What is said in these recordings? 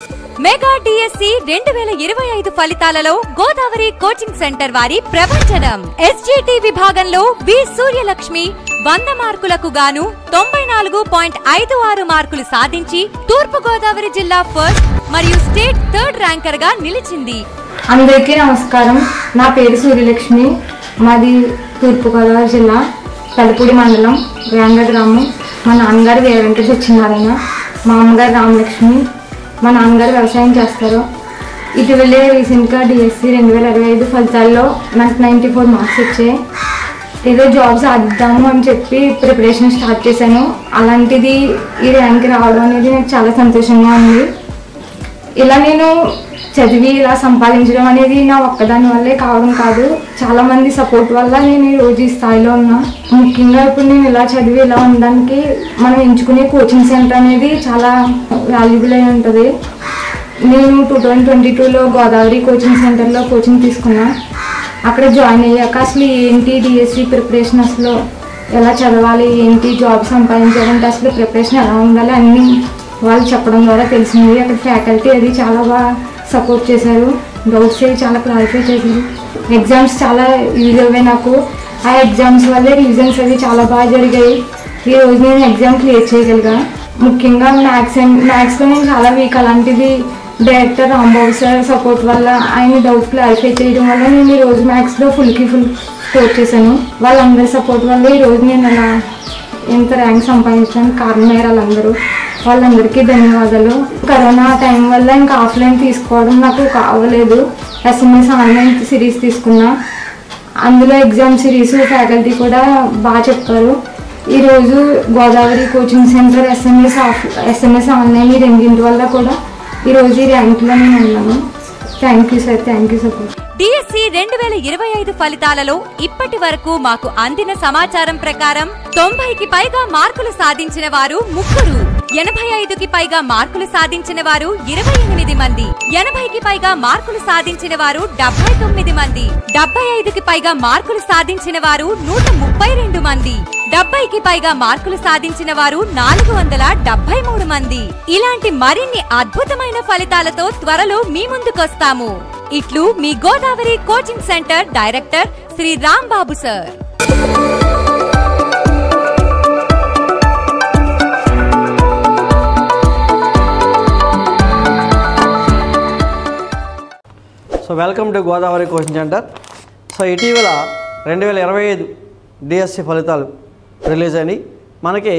Mega DSC 2025 ఫలితాలలో Godavari coaching centre వారి ప్రపంచనం. SGT విభాగంలో వి సూర్యలక్ష్మి 100 మార్కులకు గాను 94.56 మార్కులు సాధించి తూర్పు గోదావరి జిల్లా ఫస్ట్ మరియు స్టేట్ థర్డ్ ర్యాంకర్ గా నిలిచింది. అందరికీ నమస్కారం. నా పేరు సూర్యలక్ష్మి. మాది తూర్పు గోదావరి జిల్లా తలుపూడి మండలం రేంగ గ్రామం. మా నాన్నగారు వేరంటే సత్యనారాయణ, మా అమ్మగారు రామలక్ష్మి. మా నాన్నగారు వ్యవసాయం చేస్తారు. ఇటీవలే రీసెంట్గా డిఎస్సి 2025 ఫలితాల్లో నాకు 94 మార్క్స్ వచ్చాయి. ఏదో జాబ్ సాధిద్దాము అని చెప్పి ప్రిపరేషన్ స్టార్ట్ చేశాను. అలాంటిది ఈ ర్యాంక్ రావడం అనేది నాకు చాలా సంతోషంగా ఉంది. ఇలా నేను చదివి ఇలా సంపాదించడం అనేది నా ఒక్కదాని వల్లే కావడం కాదు, చాలామంది సపోర్ట్ వల్ల నేను ఈరోజు ఈ స్థాయిలో ఉన్నా. ముఖ్యంగా ఇప్పుడు నేను ఇలా చదివి ఇలా ఉండడానికి మనం ఎంచుకునే కోచింగ్ సెంటర్ అనేది చాలా వాల్యుబుల్ అయి ఉంటుంది. నేను 2022లో గోదావరి కోచింగ్ సెంటర్లో కోచింగ్ తీసుకున్నా. అక్కడ జాయిన్ అయ్యాక అసలు ఏంటి డిఎస్సి ప్రిపరేషన్, అసలు ఎలా చదవాలి, ఏంటి జాబ్ సంపాదించాలంటే అసలు ప్రిపరేషన్ ఎలా ఉండాలి అన్నీ వాళ్ళు చెప్పడం ద్వారా తెలిసింది. అక్కడ ఫ్యాకల్టీ అది చాలా బాగా సపోర్ట్ చేశారు, డౌట్స్ చాలా క్లారిఫై చేశారు. ఎగ్జామ్స్ చాలా యూజ్ అయ్యాయి నాకు. ఆ ఎగ్జామ్స్ వల్లే రివిజన్స్ అవి చాలా బాగా జరిగాయి. ఈరోజు నేను ఎగ్జామ్ క్లియర్ చేయగలిగా. ముఖ్యంగా మ్యాథ్స్లో నేను చాలా వీక్. అలాంటిది డైరెక్టర్ రాంబాబు సార్ సపోర్ట్ వల్ల, ఆయన డౌట్ క్లారిఫై చేయడం వల్ల నేను ఈరోజు మ్యాథ్స్లో ఫుల్ స్కోర్ చేశాను. వాళ్ళందరి సపోర్ట్ వల్ల ఈరోజు నేను అలా ఎంత ర్యాంక్ సంపాదించడానికి కారణమయ్యారు వాళ్ళందరికీ ధన్యవాదాలు. కరోనా టైం వల్ల ఇంకా ఆఫ్లైన్ తీసుకోవడం నాకు కావలేదు. ఎస్ఎంఎస్ ఆన్లైన్ సిరీస్ తీసుకున్నా. అందులో ఎగ్జామ్ సిరీస్ ఫ్యాకల్టీ కూడా బాగా చెప్పారు. ఈరోజు Godavari coaching centre SMS online ఈ రెండింటి వల్ల కూడా ఈరోజు ఈ ర్యాంక్లో నేను ఉన్నాను. Thank you sir, thank you sir. DSC 2025 ఫలితాలలో ఇప్పటి వరకు మాకు అందిన సమాచారం ప్రకారం 90కి పైగా మార్కులు సాధించిన వారు 3, 85కి పైగా మార్కులు సాధించిన వారు 28 మంది, 80కి పైగా మార్కులు సాధించిన వారు 79 మంది, 75కి పైగా మార్కులు సాధించిన వారు 132 మంది, 70కి పైగా మార్కులు సాధించిన వారు 473 మంది. ఇలాంటి మరిన్ని అద్భుతమైన ఫలితాలతో త్వరలో మీ ముందుకొస్తాము. ఇట్లు మీ Godavari coaching centre director Shri Rambabu sir. So welcome to Godavari coaching centre. So ఇటీవల 2025 డిఎస్సి ఫలితాలు రిలీజ్ అయినాయి. మనకి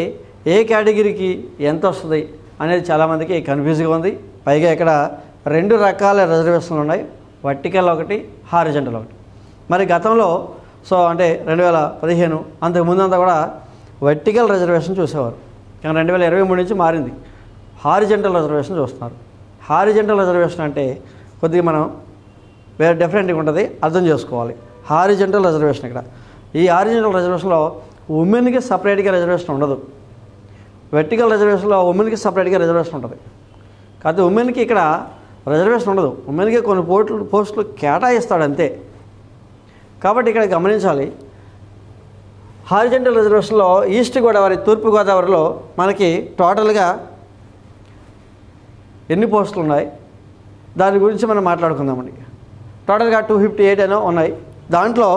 ఏ కేటగిరీకి ఎంత వస్తుంది అనేది చాలామందికి కన్ఫ్యూజ్గా ఉంది. పైగా ఇక్కడ 2 రకాల రిజర్వేషన్లు ఉన్నాయి, వర్టికల్ ఒకటి, హారిజంటల్ ఒకటి. మరి గతంలో అంటే 2015 అంతకు ముందంతా కూడా వర్టికల్ రిజర్వేషన్ చూసేవారు. కానీ 2023 నుంచి మారింది, హారిజంటల్ రిజర్వేషన్ చూస్తున్నారు. హారిజంటల్ రిజర్వేషన్ అంటే కొద్దిగా మనం వేరే డిఫరెంట్గా ఉంటుంది, అర్థం చేసుకోవాలి. హారిజంటల్ రిజర్వేషన్ ఇక్కడ ఈ హారిజంటల్ రిజర్వేషన్లో ఉమెన్కి సపరేట్గా రిజర్వేషన్ ఉండదు. వర్టికల్ రిజర్వేషన్లో ఉమెన్కి సపరేట్గా రిజర్వేషన్ ఉంటుంది. కాకపోతే ఉమెన్కి ఇక్కడ రిజర్వేషన్ ఉండదు, ఉమెన్కి కొన్ని పోస్టులు కేటాయిస్తాడు అంతే. కాబట్టి ఇక్కడ గమనించాలి, హారిజంటల్ రిజర్వేషన్లో ఈస్ట్ గోదావరి, తూర్పు గోదావరిలో మనకి టోటల్గా ఎన్ని పోస్టులు ఉన్నాయి దాని గురించి మనం మాట్లాడుకుందామండి. టోటల్గా 258 అయినా ఉన్నాయి. దాంట్లో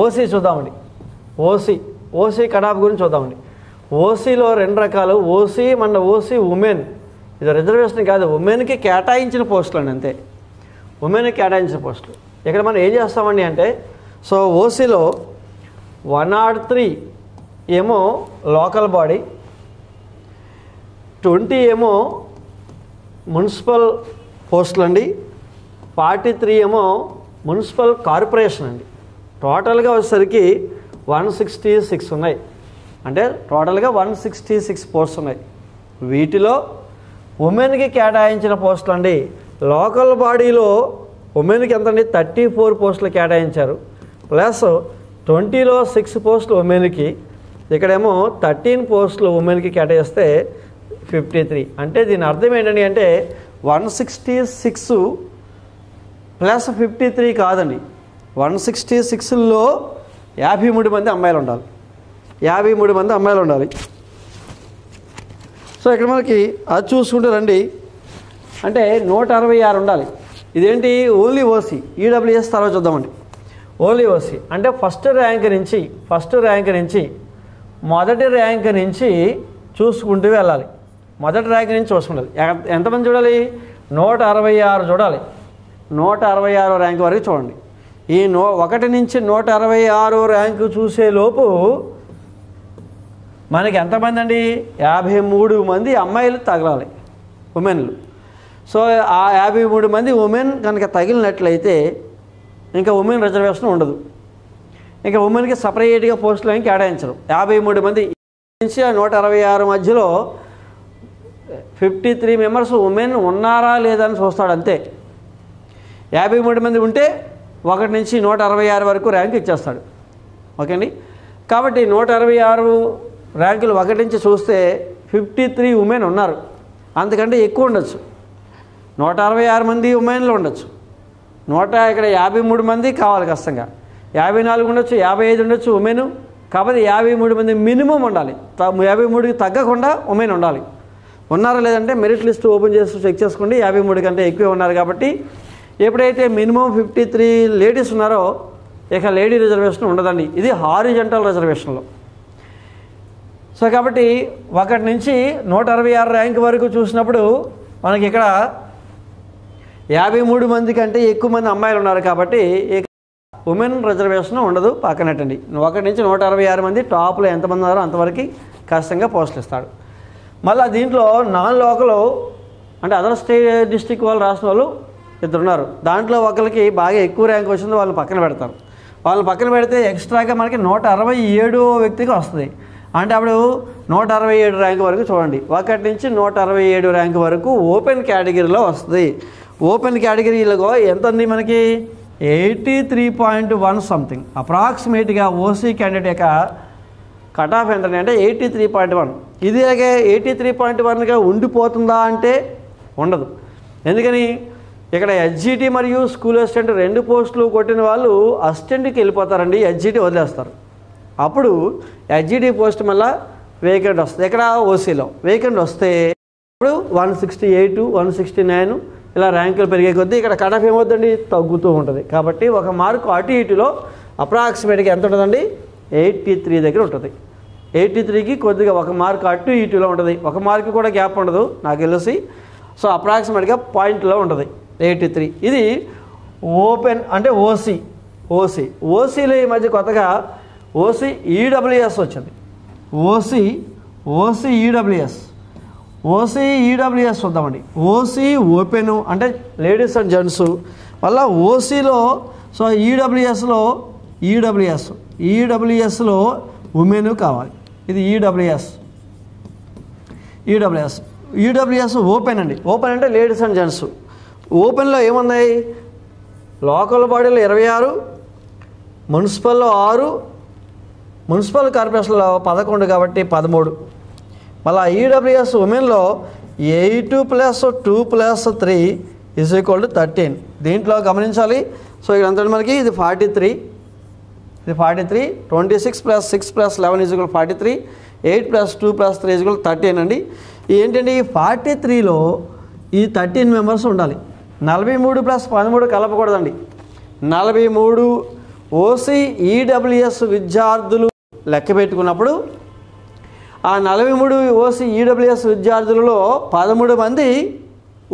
ఓసీ చూద్దామండి. ఓసీ కడాఫ్ గురించి చూద్దామండి. ఓసీలో 2 రకాలు. ఓసీ ఉమెన్, ఇది రిజర్వేషన్ కాదు, ఉమెన్కి కేటాయించిన పోస్టులు అండి అంతే. ఉమెన్కి కేటాయించిన పోస్టులు. ఇక్కడ మనం ఏం చేస్తామండి అంటే, సో ఓసీలో 103 ఏమో లోకల్ బాడీ, 20 ఏమో మున్సిపల్ పోస్టులు అండి, 43 ఏమో మున్సిపల్ కార్పొరేషన్ అండి. టోటల్గా వచ్చేసరికి 166 ఉన్నాయి. అంటే టోటల్గా 166 పోస్టులు ఉన్నాయి. వీటిలో ఉమెన్కి కేటాయించిన పోస్టులు అండి, లోకల్ బాడీలో ఉమెన్కి ఎంత అండి 34 పోస్టులు కేటాయించారు. ప్లస్ 20లో 6 పోస్టులు ఉమెన్కి, ఇక్కడేమో 13 పోస్టులు ఉమెన్కి కేటాయిస్తే 53. అంటే దీని అర్థం ఏంటండి అంటే 166 ప్లస్ 53 కాదండి, 166లో 53 మంది అమ్మాయిలు ఉండాలి. 53 మంది అమ్మాయిలు ఉండాలి. సో ఇక్కడ మనకి అది చూసుకుంటే రండి, అంటే 166 ఉండాలి. ఇదేంటి ఓన్లీ ఓసీ. ఈడబ్ల్యూఎస్ తర్వాత చూద్దామండి. ఓన్లీ ఓసీ అంటే ఫస్ట్ ర్యాంక్ నుంచి మొదటి ర్యాంక్ నుంచి చూసుకుంటూ వెళ్ళాలి. మొదటి ర్యాంక్ నుంచి చూసుకుండాలి. ఎంతమంది చూడాలి? 166 చూడాలి. 166 ర్యాంక్ వరకు చూడండి. ఈ 1 నుంచి 166 ర్యాంకు చూసేలోపు మనకి ఎంతమంది అండి? 53 మంది అమ్మాయిలు తగలాలి, ఉమెన్లు. సో ఆ 53 మంది ఉమెన్ కనుక తగిలినట్లయితే ఇంకా ఉమెన్ రిజర్వేషన్ ఉండదు. ఇంకా ఉమెన్కి సపరేట్గా పోస్టులు ఏం కేటాయించరు. 53 మంది నుంచి 166 మధ్యలో 53 మెంబర్స్ ఉమెన్ ఉన్నారా లేదని చూస్తాడు అంతే. 53 మంది ఉంటే 1 నుంచి 166 వరకు ర్యాంక్ ఇచ్చేస్తాడు. ఓకే అండి. కాబట్టి 166 ర్యాంకులు 1 నుంచి చూస్తే 53 ఉమెన్ ఉన్నారు. అంతకంటే ఎక్కువ ఉండొచ్చు. 166 మంది ఉమెన్లు ఉండొచ్చు. ఇక్కడ 53 మంది కావాలి కష్టంగా. 54 ఉండొచ్చు, 55 ఉండొచ్చు ఉమెన్. కాబట్టి 53 మంది మినిమం ఉండాలి. 53కి తగ్గకుండా ఉమెన్ ఉండాలి. ఉన్నారా లేదంటే మెరిట్ లిస్ట్ ఓపెన్ చేసి చెక్ చేసుకోండి. 53 కంటే ఎక్కువే ఉన్నారు. కాబట్టి ఎప్పుడైతే మినిమం 53 లేడీస్ ఉన్నారో ఇక లేడీ రిజర్వేషన్ ఉండదండి. ఇది హారిజంటల్ రిజర్వేషన్లో. సో కాబట్టి 1 నుంచి 166 ర్యాంక్ వరకు చూసినప్పుడు మనకి ఇక్కడ 53 మంది కంటే ఎక్కువ మంది అమ్మాయిలు ఉన్నారు. కాబట్టి ఉమెన్ రిజర్వేషన్ ఉండదు, పక్కనట్టండి. 1 నుంచి 166 మంది టాప్లో ఎంతమంది ఉన్నారో అంతవరకు కష్టంగా పోస్టులు ఇస్తాడు. మళ్ళీ దీంట్లో నాన్ లోకల్ అంటే అదర్ స్టేట్ డిస్ట్రిక్ట్ వాళ్ళు రాసిన వాళ్ళు 2 ఉన్నారు. దాంట్లో ఒకరికి బాగా ఎక్కువ ర్యాంక్ వచ్చింది, వాళ్ళని పక్కన పెడతారు. వాళ్ళని పక్కన పెడితే ఎక్స్ట్రాగా మనకి 167 వ్యక్తికి వస్తుంది. అంటే అప్పుడు 167 ర్యాంక్ వరకు చూడండి. 1 నుంచి 167 ర్యాంక్ వరకు ఓపెన్ కేటగిరీలో వస్తుంది. ఓపెన్ కేటగిరీలో ఎంత ఉంది మనకి? 83.1 సంథింగ్. అప్రాక్సిమేట్గా ఓసీ క్యాండిడేట్ యొక్క కట్ ఆఫ్ ఎంత అంటే 83.1. ఇది 83.1గా ఉండిపోతుందా అంటే ఉండదు. ఎందుకని? ఇక్కడ హెచ్జిటి మరియు స్కూల్ అసిస్టెంట్ 2 పోస్టులు కొట్టిన వాళ్ళు అసిస్టెంట్కి వెళ్ళిపోతారండి. హెచ్జిటి వదిలేస్తారు. అప్పుడు హెచ్జిటి పోస్ట్ మళ్ళీ వేకెంట్ వస్తుంది. ఇక్కడ ఓసీలో వేకెంట్ వస్తే ఇప్పుడు 168, 169 ఇలా ర్యాంకులు పెరిగే కొద్దీ ఇక్కడ కట్ ఆఫ్ ఏమవుతుందండి? తగ్గుతూ ఉంటుంది. కాబట్టి 1 మార్కు అటు ఇటులో అప్రాక్సిమేట్గా ఎంత ఉంటుందండి? 83 దగ్గర ఉంటుంది. 83కి కొద్దిగా 1 మార్కు అటు ఇటులో ఉంటుంది. 1 మార్కు కూడా గ్యాప్ ఉండదు నాకు తెలిసి. సో అప్రాక్సిమేట్గా పాయింట్లో ఉంటుంది 83. ఇది ఓపెన్ అంటే ఓసీలో ఈ మధ్య కొత్తగా ఓసీ ఈడబ్ల్యూఎస్ వచ్చింది. ఓసీ ఈడబ్ల్యూఎస్ చూద్దామండి. ఓసీ ఓపెను అంటే లేడీస్ అండ్ జెంట్స్. మళ్ళీ ఓసీలో సో ఈడబ్ల్యూఎస్లో ఉమెన్ కావాలి. ఇది ఈడబ్ల్యూఎస్ ఓపెన్ అండి. ఓపెన్ అంటే లేడీస్ అండ్ జెంట్స్. ఓపెన్లో ఏమున్నాయి? లోకల్ బాడీలో 26, మున్సిపల్లో 6, మున్సిపల్ కార్పొరేషన్లో 11 కాబట్టి 13. మళ్ళీ ఈడబ్ల్యూఎస్ ఉమెన్లో 8 + 2 + 3 = 13. దీంట్లో గమనించాలి. సో ఇక్కడ ఎంత మనకి? ఇది 43, 26 + 6 + 11 = 43, 8 + 2 + 3 = 13 అండి. ఏంటండి? ఈ 43లో ఈ 13 మెంబర్స్ ఉండాలి. 43 + 13 కలపకూడదండి. 43 ఓసీ ఈడబ్ల్యూఎస్ విద్యార్థులు లెక్క పెట్టుకున్నప్పుడు ఆ 43 ఓసీ ఈడబ్ల్యూఎస్ విద్యార్థులలో 13 మంది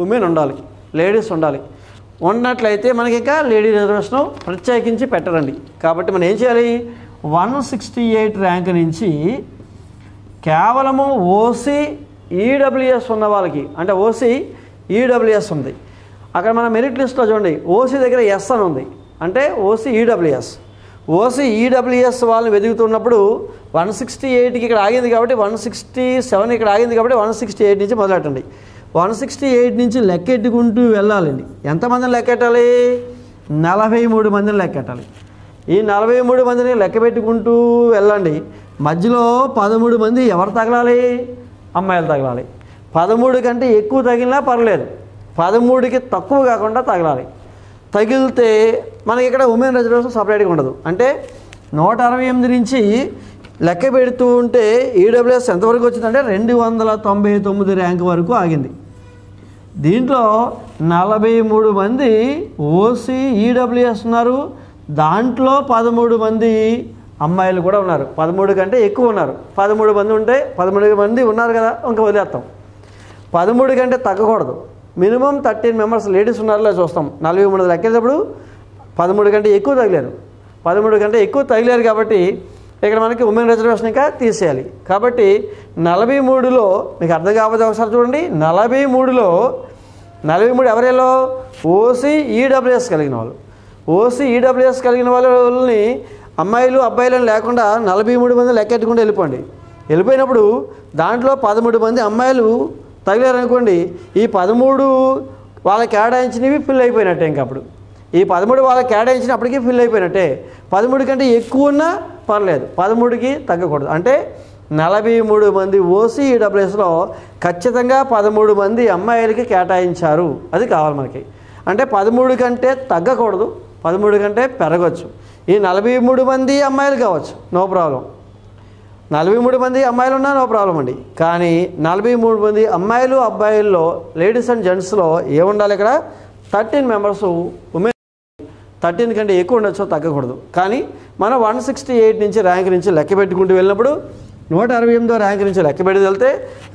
ఉమెన్ ఉండాలి, లేడీస్ ఉండాలి. ఉన్నట్లయితే మనకి ఇంకా లేడీ రిజర్వేషన్ ప్రత్యేకించి పెట్టరండి. కాబట్టి మనం ఏం చేయాలి? 168 ర్యాంక్ నుంచి కేవలము ఓసీ ఈడబ్ల్యూఎస్ ఉన్న వాళ్ళకి అంటే ఓసీ ఈడబ్ల్యూఎస్ ఉంది. అక్కడ మన మెరిట్ లిస్ట్లో చూడండి ఓసీ దగ్గర ఎస్ అని ఉంది అంటే ఓసీ ఈడబ్ల్యూఎస్ వాళ్ళని వెతుకుతున్నప్పుడు 168కి ఇక్కడ ఆగింది కాబట్టి 167 ఇక్కడ ఆగింది కాబట్టి 168 నుంచి మొదలెట్టండి. 168 నుంచి లెక్కెట్టుకుంటూ వెళ్ళాలండి. ఎంతమందిని లెక్కెట్టాలి? 43 మందిని లెక్కెట్టాలి. ఈ 43 మందిని లెక్క పెట్టుకుంటూ వెళ్ళండి. మధ్యలో 13 మంది ఎవరు తగలాలి? అమ్మాయిలు తగలాలి. 13 కంటే ఎక్కువ తగిలినా పర్లేదు, 13కి తక్కువ కాకుండా తగలాలి. తగిలితే మనకి ఇక్కడ ఉమెన్ రిజర్వేషన్ సపరేట్గా ఉండదు. అంటే 168 నుంచి లెక్క పెడుతూ ఉంటే ఈడబ్ల్యూఎస్ ఎంతవరకు వచ్చిందంటే 299 ర్యాంక్ వరకు ఆగింది. దీంట్లో 43 మంది ఓసీ ఈడబ్ల్యూఎస్ ఉన్నారు. దాంట్లో 13 మంది అమ్మాయిలు కూడా ఉన్నారు. 13 కంటే ఎక్కువ ఉన్నారు. 13 మంది ఉంటే 13 మంది ఉన్నారు కదా, ఇంకా వదిలేస్తాం. 13 కంటే తగ్గకూడదు. మినిమం 13 మెంబర్స్ లేడీస్ ఉన్నారులే చూస్తాం. 43 లెక్కేటప్పుడు 13 కంటే ఎక్కువ తగిలేరు. 13 కంటే ఎక్కువ తగిలేరు కాబట్టి ఇక్కడ మనకి ఉమెన్ రిజర్వేషన్ ఇంకా తీసేయాలి. కాబట్టి 43లో మీకు అర్థం కాకపోతే ఒకసారి చూడండి. 43 ఎవరిలో ఓసీ ఈడబ్ల్యూఎస్ కలిగిన వాళ్ళు. ఓసీ ఈడబ్ల్యూఎస్ కలిగిన వాళ్ళని అమ్మాయిలు అబ్బాయిలను లేకుండా 43 మంది లెక్కెట్టుకుంటూ వెళ్ళిపోయినప్పుడు దాంట్లో 13 మంది అమ్మాయిలు తగిలారనుకోండి. ఈ 13 వాళ్ళకి కేటాయించినవి ఫిల్ అయిపోయినట్టే. ఇంకప్పుడు ఈ 13 వాళ్ళకి కేటాయించినప్పటికీ ఫిల్ అయిపోయినట్టే. 13 కంటే ఎక్కువ ఉన్నా పర్లేదు, 13కి తగ్గకూడదు. అంటే 43 మంది ఓసీ ఈడబ్ల్యూఎస్లో ఖచ్చితంగా 13 మంది అమ్మాయిలకి కేటాయించారు. అది కావాలి మనకి. అంటే 13 కంటే తగ్గకూడదు, 13 కంటే పెరగచ్చు. ఈ 43 మంది అమ్మాయిలు కావచ్చు, నో ప్రాబ్లం. 43 మంది అమ్మాయిలు ఉన్నా నో ప్రాబ్లం అండి. కానీ 43 మంది అమ్మాయిలు అబ్బాయిల్లో లేడీస్ అండ్ జెంట్స్లో ఏముండాలి? ఇక్కడ 13 మెంబర్స్ ఉమెన్. 13 కంటే ఎక్కువ ఉండొచ్చు, తగ్గకూడదు. కానీ మనం 168 నుంచి ర్యాంక్ నుంచి లెక్క పెట్టుకుంటూ వెళ్ళినప్పుడు 168వ ర్యాంక్ నుంచి లెక్క పెట్టి వెళ్తే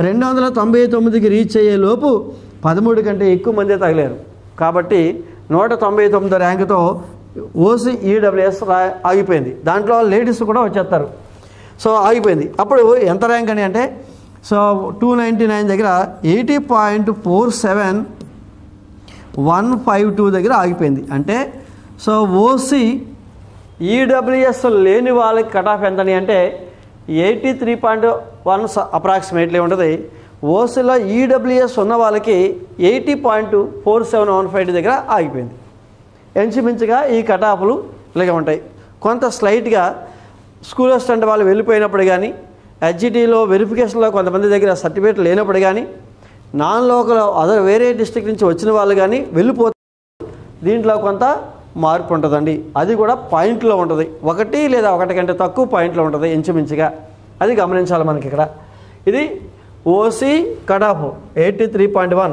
299కి రీచ్ అయ్యే లోపు 13 కంటే ఎక్కువ మందే తగిలారు. కాబట్టి 199వ ర్యాంకుతో ఓసీ ఈడబ్ల్యూఎస్ ఆగిపోయింది. దాంట్లో లేడీస్ కూడా వచ్చేస్తారు. సో ఆగిపోయింది. అప్పుడు ఎంత ర్యాంక్ అని అంటే 299 దగ్గర 80.47152 దగ్గర ఆగిపోయింది. అంటే ఓసీ ఈడబ్ల్యూఎస్ లేని వాళ్ళకి కట్ ఆఫ్ ఎంతని అంటే 83.1 అప్రాక్సిమేట్లీ ఉంటుంది. ఓసీలో ఈడబ్ల్యూఎస్ ఉన్న వాళ్ళకి 80.4715 దగ్గర ఆగిపోయింది. ఎంచుమించుగా ఈ కట్ ఆఫ్లు ఇలాగే ఉంటాయి. కొంత స్లైట్గా స్కూల్ అసిస్టెంట్ వాళ్ళు వెళ్ళిపోయినప్పుడు కానీ, హెచ్జిటీలో వెరిఫికేషన్లో కొంతమంది దగ్గర సర్టిఫికేట్ లేనప్పుడు కానీ, నాన్ లోకల్ అదర్ వేరే డిస్ట్రిక్ట్ నుంచి వచ్చిన వాళ్ళు కానీ వెళ్ళిపోతే దీంట్లో కొంత మార్పు ఉంటుందండి. అది కూడా పాయింట్లో ఉంటుంది. 1 లేదా 1 కంటే తక్కువ పాయింట్లో ఉంటుంది ఎంచుమించుగా. అది గమనించాలి మనకి ఇక్కడ. ఇది OC cut off 83.1,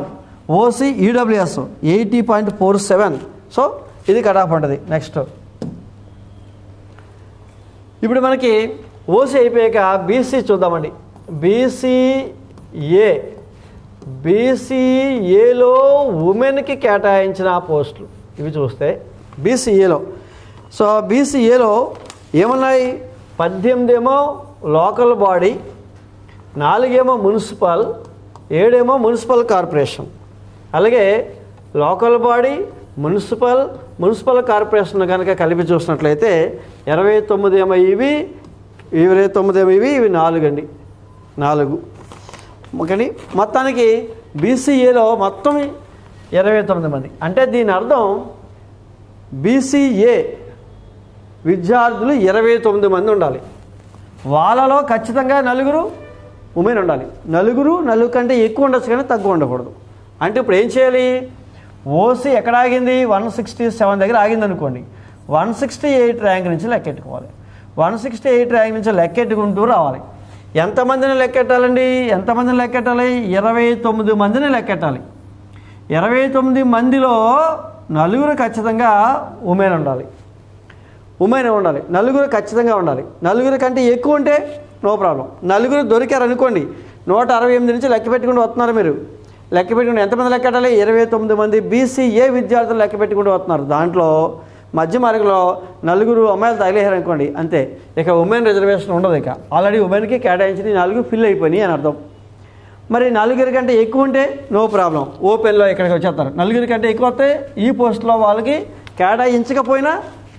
OC EWS 80.47. So ఇది కట్ ఆఫ్ ఉంటుంది. నెక్స్ట్ ఇప్పుడు మనకి ఓసీ అయిపోయాక బీసీ చూద్దామండి. బీసీఏలో ఉమెన్కి కేటాయించిన పోస్టులు ఇవి చూస్తే బీసీఏలో బీసీఏలో ఏమున్నాయి? 18 ఏమో లోకల్ బాడీ, 4 ఏమో మున్సిపల్, 7 ఏమో మున్సిపల్ కార్పొరేషన్. అలాగే లోకల్ బాడీ, మున్సిపల్ కార్పొరేషన్ కనుక కలిపి చూసినట్లయితే 29 ఏమో ఇవి, 29 ఏమో ఇవి 4 అండి. 4 కానీ మొత్తానికి బీసీఏలో మొత్తం 29 మంది. అంటే దీని అర్థం బీసీఏ విద్యార్థులు 29 మంది ఉండాలి. వాళ్ళలో ఖచ్చితంగా 4 ఉమెన్ ఉండాలి. 4 కంటే ఎక్కువ ఉండొచ్చు కానీ తక్కువ ఉండకూడదు. అంటే ఇప్పుడు ఏం చేయాలి? ఓసీ ఎక్కడ ఆగింది? 167 దగ్గర ఆగింది అనుకోండి. 168 ర్యాంక్ నుంచి లెక్కెట్టుకోవాలి. 168 ర్యాంక్ నుంచి లెక్కెట్టుకుంటూ రావాలి. ఎంతమందిని లెక్కెట్టాలండి? 29 మందిని లెక్కెట్టాలి. 29 మందిలో 4 ఖచ్చితంగా ఉమెన్ ఉండాలి. 4 ఖచ్చితంగా ఉండాలి. 4 కంటే ఎక్కువ ఉంటే నో ప్రాబ్లం. 4 దొరికారు అనుకోండి, 168 నుంచి లెక్క పెట్టుకుంటూ వస్తున్నారు. మీరు లెక్క పెట్టుకుంటే ఎంతమంది లెక్కెట్టాలి? 29 మంది బీసీఏ విద్యార్థులు లెక్క పెట్టుకుంటూ వస్తున్నారు. దాంట్లో మధ్య మార్గంలో 4 అమ్మాయిలు తగిలేశారు అనుకోండి, అంతే. ఇక ఉమెన్ రిజర్వేషన్ ఉండదు. ఇక ఆల్రెడీ ఉమెన్కి కేటాయించిన 4 ఫిల్ అయిపోయినాయి అని అర్థం. మరి 4 కంటే ఎక్కువ ఉంటే నో ప్రాబ్లం, ఓపెన్లో ఇక్కడికి వచ్చేస్తారు. 4 కంటే ఎక్కువ వస్తే ఈ పోస్టులో వాళ్ళకి కేటాయించకపోయినా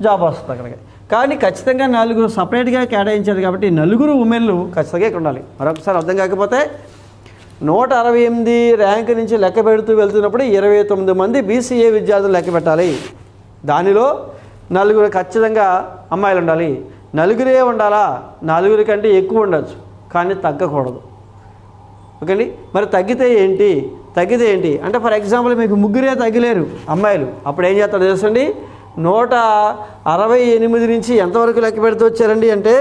జాబ్ వస్తుంది అక్కడికి. కానీ ఖచ్చితంగా 4 సపరేట్గా కేటాయించారు కాబట్టి 4 ఉమెన్లు ఖచ్చితంగా ఇక్కడ ఉండాలి. మరొకసారి అర్థం కాకపోతే 168 ర్యాంక్ నుంచి లెక్క పెడుతూ వెళ్తున్నప్పుడు 29 మంది బీసీఏ విద్యార్థులు లెక్క పెట్టాలి. దానిలో 4 ఖచ్చితంగా అమ్మాయిలు ఉండాలి. 4 ఉండాలా? 4 కంటే ఎక్కువ ఉండొచ్చు కానీ తగ్గకూడదు. ఓకే అండి. మరి తగ్గితే ఏంటి అంటే ఫర్ ఎగ్జాంపుల్ మీకు 3 తగ్గలేరు అమ్మాయిలు, అప్పుడు ఏం చేస్తారో తెలుసండి? 168 నుంచి ఎంతవరకు లెక్క పెడుతూ వచ్చారండి అంటే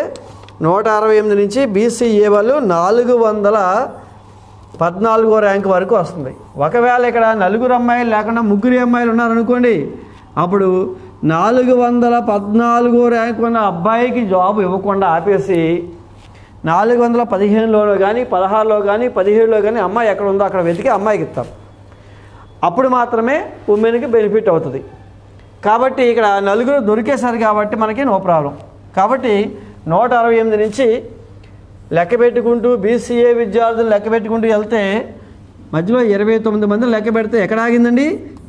168 నుంచి బీసీఏ వాళ్ళు 14వ ర్యాంక్ వరకు వస్తుంది. ఒకవేళ ఇక్కడ నలుగురు అమ్మాయిలు లేకుండా ముగ్గురు అమ్మాయిలు ఉన్నారనుకోండి, అప్పుడు 414వ ర్యాంక్ ఉన్న అబ్బాయికి జాబ్ ఇవ్వకుండా ఆపేసి 415లోనో కానీ 16లో కానీ 17లో కానీ అమ్మాయి ఎక్కడ ఉందో అక్కడ వెతికి అమ్మాయికి ఇస్తారు. అప్పుడు మాత్రమే ఉమెన్కి బెనిఫిట్ అవుతుంది. కాబట్టి ఇక్కడ నలుగురు దొరికేశారు కాబట్టి మనకి నో ప్రాబ్లం. కాబట్టి 168 నుంచి లెక్క పెట్టుకుంటూ బీసీఏ విద్యార్థులు లెక్క పెట్టుకుంటూ వెళ్తే మధ్యలో 29 మంది లెక్క పెడితే ఎక్కడ ఆగిందండి?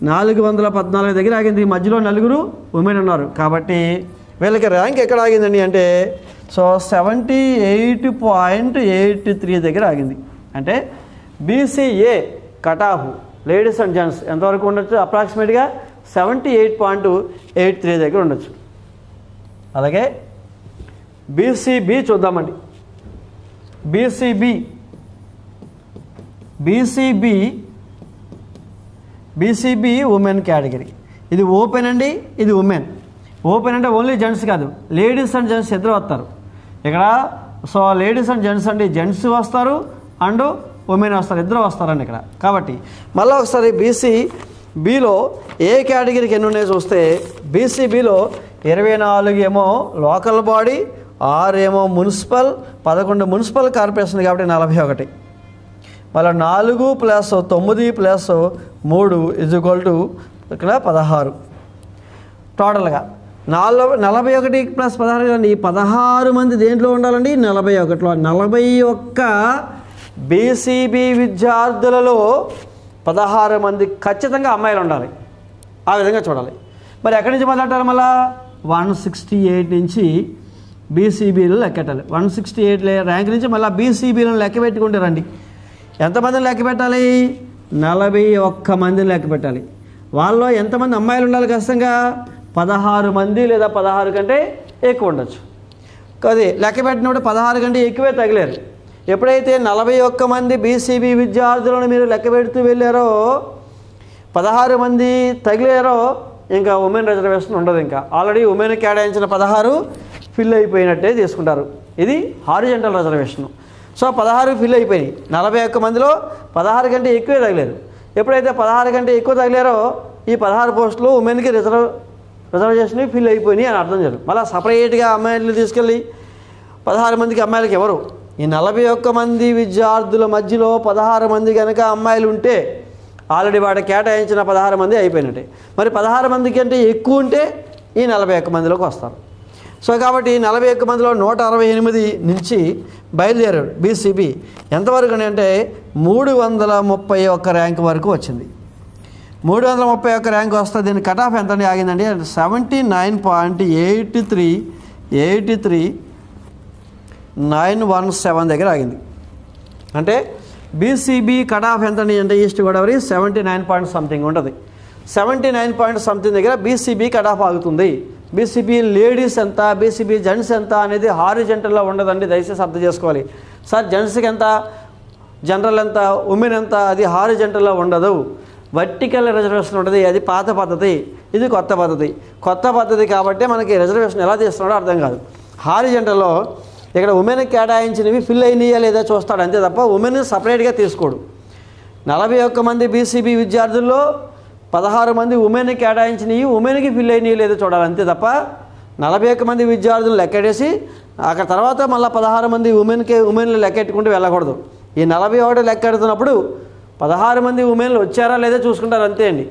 414 దగ్గర ఆగింది. మధ్యలో నలుగురు ఉమెన్ ఉన్నారు. కాబట్టి వీళ్ళకి ర్యాంక్ ఎక్కడ ఆగిందండి అంటే 78.83 దగ్గర ఆగింది. అంటే BCA cut off ladies and gents ఎంతవరకు ఉండొచ్చు? అప్రాక్సిమేట్గా 78.83 దగ్గర ఉండొచ్చు. అలాగే బీసీబీ చూద్దామండి. BCB women category. ఇది ఓపెన్ అండి, ఇది ఉమెన్. ఓపెన్ అంటే ఓన్లీ జెంట్స్ కాదు, లేడీస్ అండ్ జెంట్స్ ఇద్దరు వస్తారు ఇక్కడ. సో లేడీస్ అండ్ జెంట్స్ అండి, జెంట్స్ వస్తారు అండ్ ఉమెన్ వస్తారు, ఇద్దరు వస్తారండి ఇక్కడ. కాబట్టి మళ్ళీ ఒకసారి బీసీబీలో ఏ కేటగిరీకి ఎన్ని ఉన్నాయో చూస్తే బీసీబీలో 24 ఏమో లోకల్ బాడీ, 6 ఏమో మున్సిపల్, 11 మున్సిపల్ కార్పొరేషన్ కాబట్టి 41. మళ్ళీ 4 + 9 + 3 = ఇక్కడ 16. టోటల్గా 41 + 16 అండి. 16 మంది దేంట్లో ఉండాలండి? 41లో. 41 బీసీబీ విద్యార్థులలో 16 మంది ఖచ్చితంగా అమ్మాయిలు ఉండాలి. ఆ విధంగా చూడాలి. మరి ఎక్కడి నుంచి మొదలెట్టాలి? మళ్ళీ 168 నుంచి బీసీబీలు లెక్కెట్టాలి. 168 ర్యాంక్ నుంచి మళ్ళీ బీసీబీలను లెక్క పెట్టుకుంటే రండి. ఎంతమందిని లెక్క పెట్టాలి? 41 మందిని లెక్క పెట్టాలి. వాళ్ళలో ఎంతమంది అమ్మాయిలు ఉండాలి? ఖచ్చితంగా 16 మంది లేదా 16 కంటే ఎక్కువ ఉండొచ్చు. అది లెక్క పెట్టినప్పుడు 16 కంటే ఎక్కువే తగిలేరు. ఎప్పుడైతే 41 మంది బీసీబీ విద్యార్థులను మీరు లెక్క పెడుతూ వెళ్ళారో, 16 మంది తగిలారో, ఇంకా ఉమెన్ రిజర్వేషన్ ఉండదు. ఇంకా ఆల్రెడీ ఉమెన్ కేటాయించిన 16 ఫిల్ అయిపోయినట్టే తీసుకుంటారు. ఇది హారిజంటల్ రిజర్వేషన్. సో 16 ఫిల్ అయిపోయినాయి. 41 మందిలో 16 కంటే ఎక్కువే తగిలేరు. ఎప్పుడైతే 16 కంటే ఎక్కువ తగిలారో ఈ 16 పోస్టులు ఉమెన్కి రిజర్వేషన్ ఫిల్ అయిపోయినాయి అని అర్థం జరుగుతుంది. మళ్ళీ సపరేట్గా అమ్మాయిలు తీసుకెళ్ళి 16 మందికి అమ్మాయిలకి ఎవరు? ఈ 41 మంది విద్యార్థుల మధ్యలో 16 మంది కనుక అమ్మాయిలు ఉంటే ఆల్రెడీ వాడు కేటాయించిన 16 మంది అయిపోయినట్టే. మరి 16 మంది కంటే ఎక్కువ ఉంటే ఈ 41 మందిలోకి వస్తారు. సో కాబట్టి 41 మందిలో 168 నుంచి బయలుదేరాడు బీసీబీ. ఎంతవరకు అంటే 331 ర్యాంక్ వరకు వచ్చింది. 331 ర్యాంక్ వస్తే దీని కట్ ఆఫ్ ఎంత ఆగిందండి? 79.83,917 దగ్గర ఆగింది. అంటే బీసీబీ కట్ ఆఫ్ ఎంత అంటే ఈస్ట్ గోదావరి 79 సంథింగ్ ఉంటుంది. 79 సంథింగ్ దగ్గర బీసీబీ కట్ ఆఫ్ ఆగుతుంది. బీసీబీ లేడీస్ ఎంత, బీసీబీ జెంట్స్ ఎంత అనేది హారిజంటల్లో ఉండదండి. దయచేసి అర్థం చేసుకోవాలి. సార్ జెంట్స్కి ఎంత, జనరల్ ఎంత, ఉమెన్ ఎంత, అది హారిజంటల్లో ఉండదు. వర్టికల్ రిజర్వేషన్ ఉంటుంది. అది పాత పద్ధతి, ఇది కొత్త పద్ధతి. కొత్త పద్ధతి కాబట్టి మనకి రిజర్వేషన్ ఎలా తీస్తున్నాడో అర్థం కాదు. హారిజంటల్లో ఇక్కడ ఉమెన్ కేటాయించినవి ఫిల్ అయినాయా లేదా చూస్తాడు అంతే తప్ప ఉమెన్ సపరేట్గా తీసుకోడు. 41 మంది బీసీబీ విద్యార్థుల్లో 16 మంది ఉమెన్ కేటాయించినవి ఉమెన్కి ఫిల్ అయినాయి లేదో చూడాలి అంతే తప్ప 41 మంది విద్యార్థులు లెక్కెట్టేసి అక్కడ తర్వాత మళ్ళీ 16 మంది ఉమెన్లు లెక్కెట్టుకుంటూ వెళ్ళకూడదు. ఈ 41 లెక్కెడుతున్నప్పుడు 16 మంది ఉమెన్లు వచ్చారా లేదా చూసుకుంటారు అంతే అండి.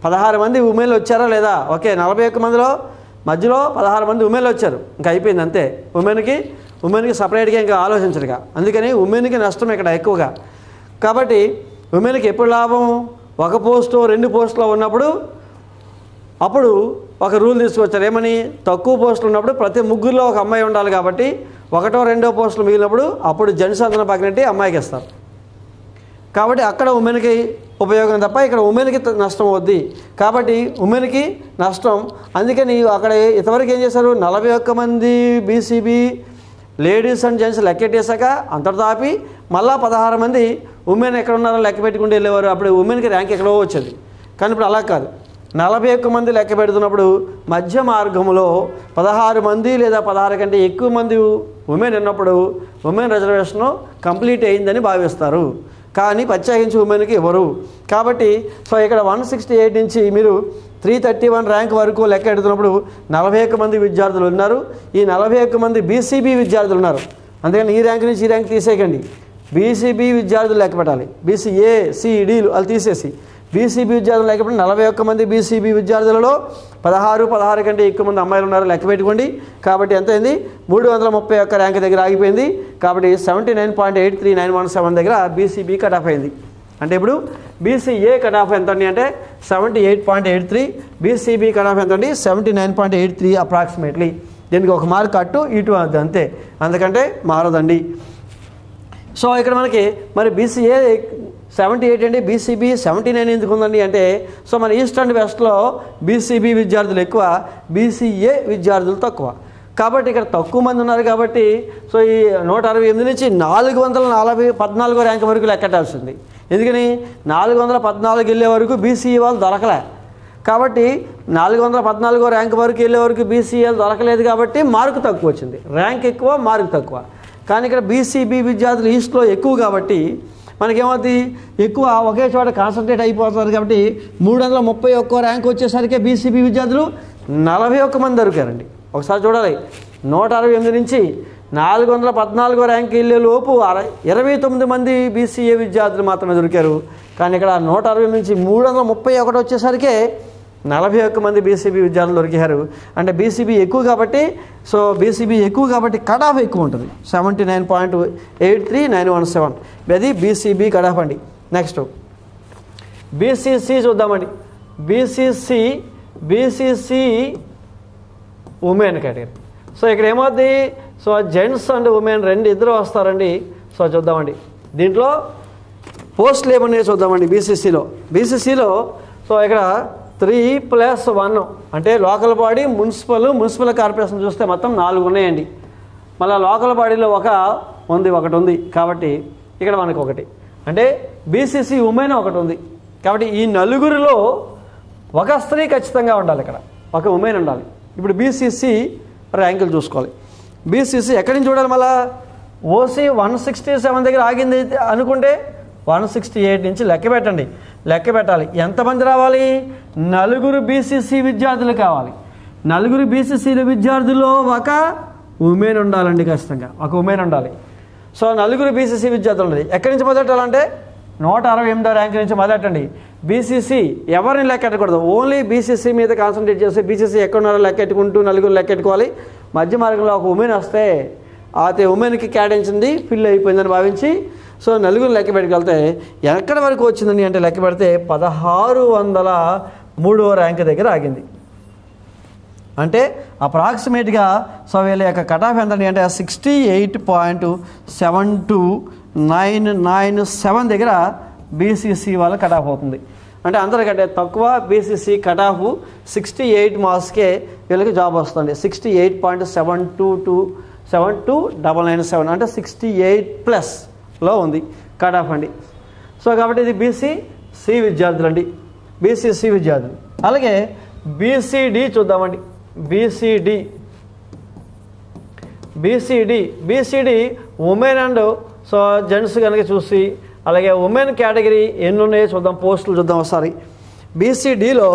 16 మంది ఉమెన్లు వచ్చారా లేదా, ఓకే 41 మందిలో మధ్యలో 16 మంది ఉమెన్లు వచ్చారు, ఇంకా అయిపోయింది అంతే. ఉమెన్కి సపరేట్గా ఇంకా ఆలోచించరుగా. అందుకని ఉమెన్కి నష్టం ఇక్కడ ఎక్కువగా. కాబట్టి ఉమెన్కి ఎప్పుడు లాభం? ఒక పోస్టు 2 పోస్టులో ఉన్నప్పుడు అప్పుడు ఒక రూల్ తీసుకొచ్చారు. ఏమని? తక్కువ పోస్టులు ఉన్నప్పుడు ప్రతి ముగ్గురులో ఒక అమ్మాయి ఉండాలి కాబట్టి 1వ 2వ పోస్టులు మిగిలినప్పుడు అప్పుడు జెంట్స్ అందరం పక్కనట్టి అమ్మాయికి ఇస్తారు. కాబట్టి అక్కడ ఉమెన్కి ఉపయోగం తప్ప ఇక్కడ ఉమెన్కి నష్టం అవుద్ది. కాబట్టి ఉమెన్కి నష్టం. అందుకని అక్కడ ఇంతవరకు ఏం చేశారు? 41 మంది బీసీబీ లేడీస్ అండ్ జెంట్స్ లెక్కెట్టేశాక అంతటితో ఆపి మళ్ళీ 16 మంది ఉమెన్ ఎక్కడ ఉన్నారో లెక్క పెట్టుకుంటూ వెళ్ళేవారు. అప్పుడు ఉమెన్కి ర్యాంక్ ఎక్కడో వచ్చేది. కానీ ఇప్పుడు అలా కాదు. 41 మంది లెక్క పెడుతున్నప్పుడు మధ్య మార్గంలో 16 మంది లేదా 16 కంటే ఎక్కువ మంది ఉమెన్ ఉన్నప్పుడు ఉమెన్ రిజర్వేషన్ కంప్లీట్ అయిందని భావిస్తారు. కానీ ప్రత్యేకించి ఉమెన్కి ఇవ్వరు. కాబట్టి సో ఇక్కడ 168 నుంచి మీరు 331 ర్యాంక్ వరకు లెక్క ఎడుతున్నప్పుడు 41 మంది విద్యార్థులు ఉన్నారు. ఈ 41 మంది బీసీబీ విద్యార్థులు ఉన్నారు. అందుకని ఈ ర్యాంక్ నుంచి ఈ ర్యాంక్ తీసేయకండి, బీసీబీ విద్యార్థులు లెక్క పెట్టాలి. బీసీఏ సిడీలు అది తీసేసి బీసీబీ విద్యార్థులు లెక్క పెట్టి 41 మంది బీసీబీ విద్యార్థులలో 16 కంటే ఎక్కువ మంది అమ్మాయిలు ఉన్నారు లెక్క పెట్టుకోండి. కాబట్టి ఎంత అయింది? 331 ర్యాంక్ దగ్గర ఆగిపోయింది. కాబట్టి 79.83917 దగ్గర బీసీబీ కట్ ఆఫ్ అయింది. అంటే ఇప్పుడు బీసీఏ కట్ ఆఫ్ ఎంత అండి అంటే 78.83, బీసీబీ కట్ ఆఫ్ ఎంత అండి 79.83 అప్రాక్సిమేట్లీ. దీనికి ఒక మార్క్ అటు ఇటు అంతే, అందుకంటే మారదండి. సో ఇక్కడ మనకి మరి బీసీఏ 78 అండి, బీసీబీ 79 ఎందుకు ఉందండి అంటే సో మన ఈస్ట్ అండ్ వెస్ట్లో బీసీబీ విద్యార్థులు ఎక్కువ, బీసీఏ విద్యార్థులు తక్కువ. కాబట్టి ఇక్కడ తక్కువ మంది ఉన్నారు కాబట్టి సో ఈ 168 నుంచి 414 ర్యాంక్ వరకు లెక్కటాల్సింది. ఎందుకని 414 వెళ్ళే వరకు బీసీఏ వాళ్ళు దొరకలే. కాబట్టి 414 ర్యాంక్ వరకు వెళ్ళే వరకు బీసీఏ దొరకలేదు కాబట్టి మార్కు తక్కువ వచ్చింది. ర్యాంక్ ఎక్కువ, మార్కు తక్కువ. కానీ ఇక్కడ బీసీబీ విద్యార్థులు ఈస్ట్లో ఎక్కువ కాబట్టి మనకేమవుతుంది, ఎక్కువ ఒకే చోట కాన్సన్ట్రేట్ అయిపోతారు. కాబట్టి 331 ర్యాంక్ వచ్చేసరికి బీసీబీ విద్యార్థులు 41 మంది దొరికారండి. ఒకసారి చూడాలి, 168 నుంచి 414 ర్యాంక్ వెళ్ళే లోపు 29 మంది బీసీఏ విద్యార్థులు మాత్రమే దొరికారు. కానీ ఇక్కడ 160 నుంచి 331 వచ్చేసరికి 41 మంది బీసీబీ విద్యార్థులు దొరికారు. అంటే బీసీబీ ఎక్కువ కాబట్టి సో బీసీబీ ఎక్కువ కాబట్టి కట్ ఆఫ్ ఎక్కువ ఉంటుంది, 79.83917. అది బీసీబీ కట్ ఆఫ్ అండి. నెక్స్ట్ బీసీసీ చూద్దామండి. BCC women category. సో ఇక్కడ ఏమవుతుంది, సో జెంట్స్ అండ్ ఉమెన్ ఇద్దరు వస్తారండి. సో చూద్దామండి, దీంట్లో పోస్టులు ఏమన్నాయో చూద్దామండి. బీసీసీలో సో ఇక్కడ 3+1 అంటే లోకల్ బాడీ, మున్సిపల్ కార్పొరేషన్ చూస్తే మొత్తం 4 ఉన్నాయండి. మళ్ళీ లోకల్ బాడీలో ఒకటి ఉంది కాబట్టి ఇక్కడ మనకు ఒకటి, అంటే బీసీసీ ఉమెన్ ఒకటి ఉంది. కాబట్టి ఈ నలుగురిలో ఒక స్త్రీ ఖచ్చితంగా ఉండాలి, ఇక్కడ ఒక ఉమెన్ ఉండాలి. ఇప్పుడు బీసీసీ ర్యాంకులు చూసుకోవాలి. బీసీసీ ఎక్కడి నుంచి చూడాలి, మళ్ళీ ఓసీ 167 దగ్గర ఆగింది అనుకుంటే 168 నుంచి లెక్క పెట్టాలి. ఎంతమంది రావాలి? 4 బీసీసీ విద్యార్థులు కావాలి. 4 బీసీసీ విద్యార్థుల్లో ఒక ఉమెన్ ఉండాలండి, ఖచ్చితంగా ఒక ఉమెన్ ఉండాలి. సో 4 బీసీసీ విద్యార్థులు ఉన్నది. ఎక్కడి నుంచి మొదలెట్టాలంటే 168 ర్యాంక్ నుంచి మొదలెట్టండి. బీసీసీ ఎవరిని లెక్కెట్టకూడదు, ఓన్లీ బీసీసీ మీద కాన్సన్ట్రేట్ చేసి బీసీసీ ఎక్కడున్నారో లెక్కెట్టుకుంటూ 4 లెక్కెట్టుకోవాలి. మధ్య మార్గంలో ఒక ఉమెన్ వస్తే అయితే ఉమెన్కి కేటాయించింది ఫిల్ అయిపోయిందని భావించి సో 4 లెక్క పెట్టుకెళ్తే ఎక్కడి వరకు వచ్చిందని అంటే లెక్క పెడితే 1603వ ర్యాంక్ దగ్గర ఆగింది. అంటే అప్రాక్సిమేట్గా సో వీళ్ళ యొక్క కట్ ఆఫ్ ఎంత అంటే 68.72997 దగ్గర బీసీసీ వాళ్ళ కట్ ఆఫ్ అవుతుంది. అంటే అందరికంటే తక్కువ బీసీసీ కట్ ఆఫ్ 68 మార్క్స్కే వీళ్ళకి జాబ్ వస్తుంది. 68.72272997 అంటే 68+లో ఉంది కట్ ఆఫ్ అండి. సో కాబట్టి ఇది బీసీసీ విద్యార్థులు అండి, బీసీసీ విద్యార్థులు. అలాగే బీసీడీ చూద్దామండి. BCD women and so gents కనుక చూసి అలాగే ఉమెన్ కేటగిరీ ఎన్ని ఉన్నాయో చూద్దాం, పోస్టులు చూద్దాం ఒకసారి. బీసీడీలో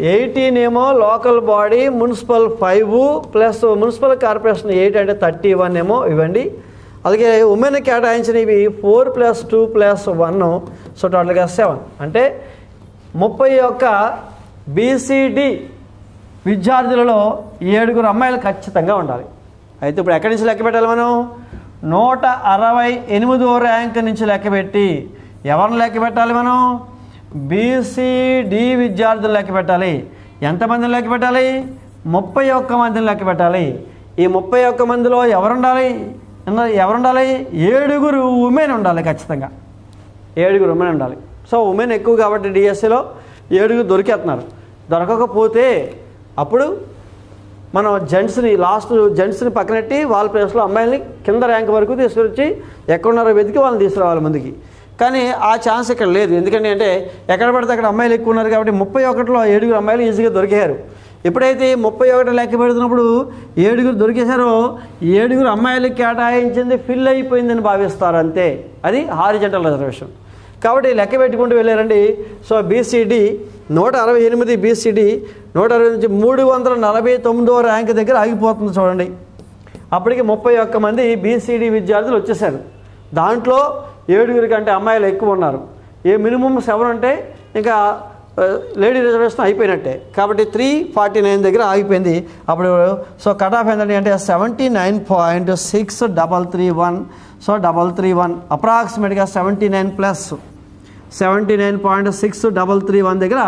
18 ఏమో local body, municipal 5 plus municipal corporation 8 అంటే 31 ఏమో ఇవ్వండి. అలాగే ఉమెన్ కేటాయించినవి 4+2+1 సో టోటల్గా 7 అంటే 31 బీసీడీ విద్యార్థులలో 7 అమ్మాయిలు ఖచ్చితంగా ఉండాలి. అయితే ఇప్పుడు ఎక్కడి నుంచి లెక్క పెట్టాలి మనం? 168వ ర్యాంక్ నుంచి లెక్కపెట్టి ఎవరిని లెక్క పెట్టాలి మనం? బీసీడీ విద్యార్థులు లెక్క పెట్టాలి. ఎంతమందిని లెక్క పెట్టాలి? 31 మందిని లెక్క పెట్టాలి. ఈ 31 మందిలో ఎవరుండాలి? 7 ఉమెన్ ఉండాలి, ఖచ్చితంగా 7 ఉమెన్ ఉండాలి. సో ఉమెన్ ఎక్కువ కాబట్టి డిఎస్సిలో 7 దొరికేస్తున్నారు. దొరకకపోతే అప్పుడు మనం జెంట్స్ని పక్కనెట్టి వాళ్ళ ప్లేస్లో అమ్మాయిల్ని కింద ర్యాంక్ వరకు తీసుకొచ్చి ఎక్కడున్నారో వెతికి వాళ్ళని తీసుకురావాలి ముందుకి. కానీ ఆ ఛాన్స్ ఇక్కడ లేదు. ఎందుకంటే ఎక్కడ పడితే అక్కడ అమ్మాయిలు ఎక్కువ ఉన్నారు కాబట్టి 31లో 7 అమ్మాయిలు ఈజీగా దొరికారు. ఎప్పుడైతే 31 లెక్క పెడుతున్నప్పుడు 7 దొరికేశారో 7 అమ్మాయిలకు కేటాయించింది ఫిల్ అయిపోయిందని భావిస్తారు అంతే. అది హారిజంటల్ రిజర్వేషన్. కాబట్టి లెక్క పెట్టుకుంటూ వెళ్ళారండి. సో బీసీడీ 168 బీసీడీ 160 నుంచి 349వ ర్యాంక్ దగ్గర ఆగిపోతుంది చూడండి. అప్పటికి 31 మంది బీసీడీ విద్యార్థులు వచ్చేసారు. దాంట్లో 7 కంటే అమ్మాయిలు ఎక్కువ ఉన్నారు. మినిమం 7 అంటే ఇంకా లేడీ రిజర్వేషన్ అయిపోయినట్టే. కాబట్టి 349 దగ్గర ఆగిపోయింది. అప్పుడు సో కట్ ఆఫ్ ఏంటంటే అంటే 79.6331. సో 331 అప్రాక్సిమేట్గా 79 ప్లస్ 79.6331 దగ్గర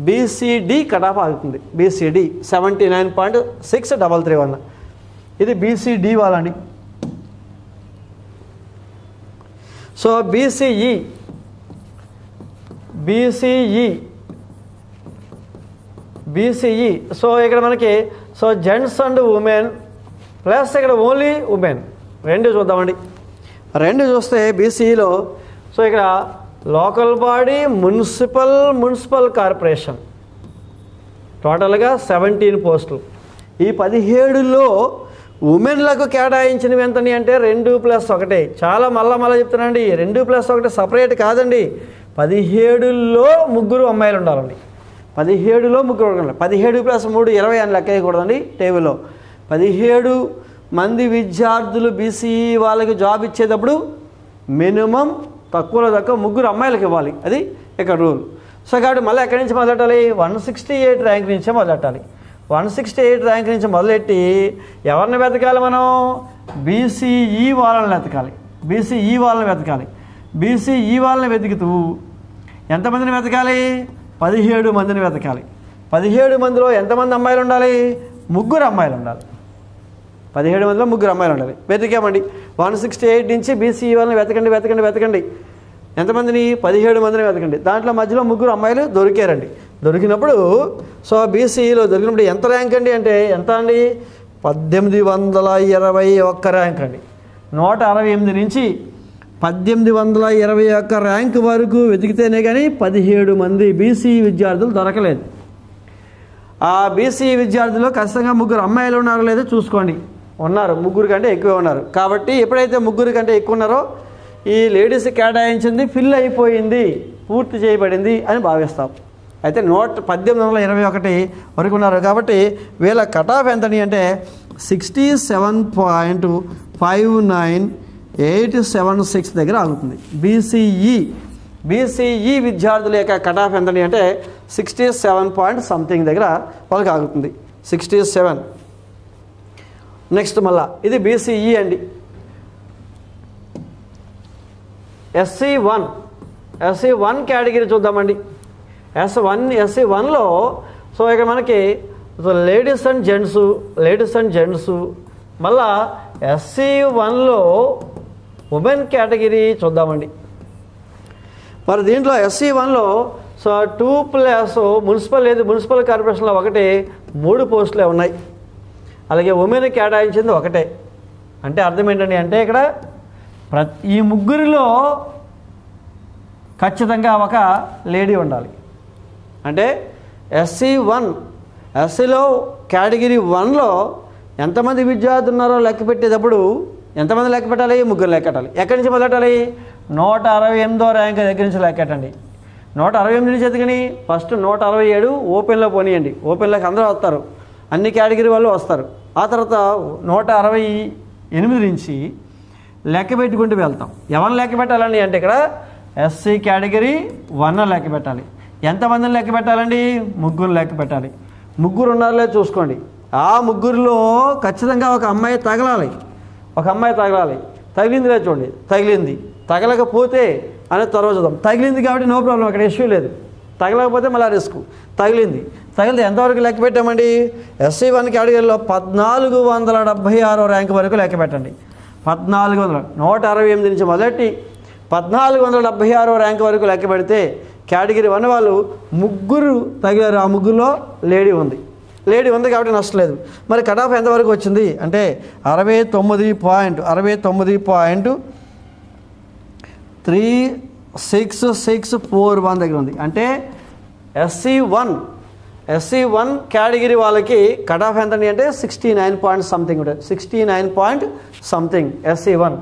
బీసీడీ కట్ ఆఫ్ ఆగుతుంది. బీసీడీ 79.6331. ఇది బీసీడీ వాళ్ళండి. సో బీసీఈ సో ఇక్కడ మనకి so gents and women plus ఇక్కడ ఓన్లీ ఉమెన్ రెండు చూద్దామండి. రెండు చూస్తే బీసీఈలో సో ఇక్కడ లోకల్ బాడీ మున్సిపల్ కార్పొరేషన్ టోటల్గా 17 పోస్టులు. ఈ 17లో ఉమెన్లకు కేటాయించినవి ఎంతని అంటే 2+1. చాలా మళ్ళా చెప్తున్నానండి, 2+1 సపరేట్ కాదండి. 17లో 3 అమ్మాయిలు ఉండాలండి. 17లో 3 ఉండాలి. 17 + 3 20 అని లెక్క వేయకూడదండి టేబుల్లో. 17 మంది విద్యార్థులు బీసీఈ వాళ్ళకి జాబ్ ఇచ్చేటప్పుడు మినిమం తక్కువలో తక్కువ 3 అమ్మాయిలకు ఇవ్వాలి. అది ఇక్కడ రూల్. సో కాబట్టి మళ్ళీ ఎక్కడి నుంచి మొదలెట్టాలి? 168 ర్యాంక్ నుంచే మొదలెట్టాలి. 168 ర్యాంక్ నుంచి మొదలెట్టి ఎవరిని వెతకాలి మనం? బీసీఈ వాళ్ళని వెతకాలి. బీసీఈ వాళ్ళని వెతుకుతూ ఎంతమందిని వెతకాలి? 17 మందిని వెతకాలి. 17 మందిలో ఎంతమంది అమ్మాయిలు ఉండాలి? 3 అమ్మాయిలు ఉండాలి. 17 మందిలో 3 అమ్మాయిలు ఉండాలి. వెతికామండి. 168 నుంచి బీసీఈ వాళ్ళని వెతకండి. ఎంతమందిని? 17 మందిని వెతకండి. దాంట్లో మధ్యలో 3 అమ్మాయిలు దొరికారండి. దొరికినప్పుడు సో బీసీఈలో దొరికినప్పుడు ఎంత ర్యాంక్ అండి అంటే ఎంత అండి? 1821 ర్యాంక్ అండి. 168 నుంచి 1821 ర్యాంక్ వరకు వెతికితేనే కానీ 17 మంది బీసీఈ విద్యార్థులు దొరకలేదు. ఆ బీసీఈ విద్యార్థుల్లో ఖచ్చితంగా 3 అమ్మాయిలు ఉన్నారో లేదో చూసుకోండి. ఉన్నారు, 3 కంటే ఎక్కువ ఉన్నారు. కాబట్టి ఎప్పుడైతే 3 కంటే ఎక్కువ ఉన్నారో ఈ లేడీస్ కేటాయించింది ఫిల్ అయిపోయింది, పూర్తి చేయబడింది అని భావిస్తాం. అయితే 1821 వరకు ఉన్నారు. కాబట్టి వీళ్ళ కట్ ఆఫ్ ఎంతని అంటే 67.59876 దగ్గర ఆగుతుంది. బీసీఈ విద్యార్థుల యొక్క కట్ ఆఫ్ ఎంతని అంటే 67 పాయింట్ సంథింగ్ దగ్గర వాళ్ళకి ఆగుతుంది. 67. నెక్స్ట్ మళ్ళా ఇది బీసీఈ అండి. ఎస్సీ1 కేటగిరీ చూద్దామండి. ఎస్సీ1లో సో ఇక్కడ మనకి సో లేడీస్ అండ్ జెంట్స్ మళ్ళా ఎస్సీ1లో ఉమెన్ కేటగిరీ చూద్దామండి. మరి దీంట్లో ఎస్సీ1లో సో 2+ మున్సిపల్ లేదు, మున్సిపల్ కార్పొరేషన్లో 3 పోస్టులే ఉన్నాయి. అలాగే ఉమెన్ కేటాయించింది 1. అంటే అర్థం ఏంటండి అంటే ఇక్కడ ఈ 3లో ఖచ్చితంగా ఒక లేడీ ఉండాలి. అంటే ఎస్సీలో కేటగిరీ 1లో ఎంతమంది విద్యార్థులు ఉన్నారో లెక్క పెట్టేటప్పుడు ఎంతమంది లెక్క పెట్టాలి? 3 లెక్క పెట్టాలి. ఎక్కడి నుంచి మొదలెట్టాలి? 168వ ర్యాంక్ దగ్గర నుంచి లెక్కెట్టండి. 168 నుంచి ఎత్తుకుని ఫస్ట్ 167 ఓపెన్లో పోనీయండి. ఓపెన్లోకి అందరూ వస్తారు, అన్ని కేటగిరీ వాళ్ళు వస్తారు. ఆ తర్వాత 168 నుంచి లెక్క పెట్టుకుంటూ వెళ్తాం. ఎవరిని లెక్క పెట్టాలండి అంటే ఇక్కడ ఎస్సీ కేటగిరీ 1 లెక్క పెట్టాలి. ఎంతమందిని లెక్క పెట్టాలండి? 3 లెక్క పెట్టాలి. 3 ఉన్నారో చూసుకోండి. ఆ 3లో ఖచ్చితంగా ఒక అమ్మాయి తగలాలి. తగిలింది లేదు చూడండి. తగలకపోతే అనేది త్వరగా చూద్దాం. తగిలింది కాబట్టి నో ప్రాబ్లం, అక్కడ ఇష్యూ లేదు. తగలకపోతే మళ్ళీ రిస్క్. తగిలితే ఎంతవరకు లెక్క పెట్టామండి? ఎస్సీ1 కేటగిరీలో 1476 ర్యాంక్ వరకు లెక్క పెట్టండి. 168 నుంచి మొదలెట్టి 1476 ర్యాంక్ వరకు లెక్క పెడితే కేటగిరీ 1 వాళ్ళు 3 తగిలారు. ఆ 3లో లేడీ ఉంది కాబట్టి నష్టం లేదు. మరి కట్ ఆఫ్ ఎంతవరకు వచ్చింది అంటే 69.36641 దగ్గర ఉంది. అంటే ఎస్సీ1 SC1 కేటగిరీ వాళ్ళకి కట్ ఆఫ్ ఎంత అంటే 69 పాయింట్ సంథింగ్ ఉంటుంది, 69 పాయింట్ సంథింగ్ SC1.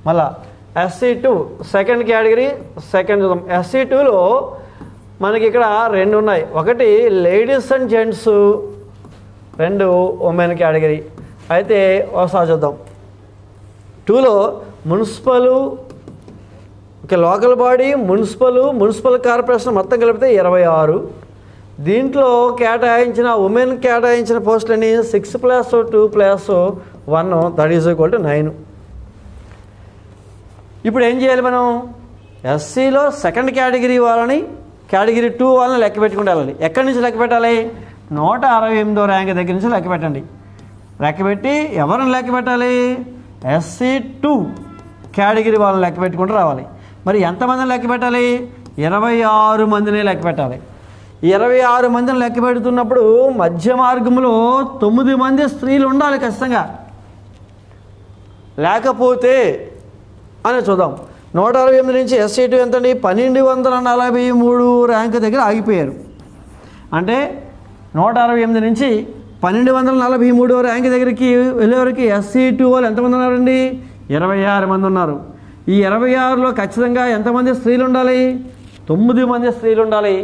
మళ్ళా SC2 సెకండ్ కేటగిరీ సెకండ్ చూద్దాం. SC2లో మనకి ఇక్కడ రెండు ఉన్నాయి, ఒకటి లేడీస్ అండ్ జెంట్స్, రెండు ఉమెన్ కేటగిరీ. అయితే ఒకసారి చూద్దాం. 2లో municipal, local body, municipal corporation మొత్తం కలిపితే 26. దీంట్లో కేటాయించిన ఉమెన్ కేటాయించిన పోస్టులని 6+2+1 దట్ ఈజ్ ఈక్వల్ టు 9. ఇప్పుడు ఏం చేయాలి మనం? SCలో సెకండ్ కేటగిరీ వాళ్ళని, కేటగిరీ 2 వాళ్ళని లెక్క పెట్టుకుంటూ వెళ్ళాలి. ఎక్కడి నుంచి లెక్క పెట్టాలి? 168వ ర్యాంక్ దగ్గర నుంచి లెక్క పెట్టండి. లెక్క పెట్టి ఎవరిని లెక్క పెట్టాలి? SC2 కేటగిరీ వాళ్ళని లెక్క పెట్టుకుంటూ రావాలి. మరి ఎంతమందిని లెక్క పెట్టాలి? 26 మందిని లెక్క పెట్టాలి. 26 మందిని లెక్క పెడుతున్నప్పుడు మధ్య మార్గంలో 9 మంది స్త్రీలు ఉండాలి ఖచ్చితంగా, లేకపోతే అని చూద్దాం. 168 నుంచి SC2 ఎంతండి? 1243 ర్యాంక్ దగ్గర ఆగిపోయారు. అంటే 168 నుంచి 1243 ర్యాంక్ దగ్గరికి వెళ్ళేవరకు SC2 వాళ్ళు ఎంతమంది ఉన్నారండి? 26 మంది ఉన్నారు. ఈ 26లో ఖచ్చితంగా ఎంతమంది స్త్రీలు ఉండాలి? 9 మంది స్త్రీలు ఉండాలి,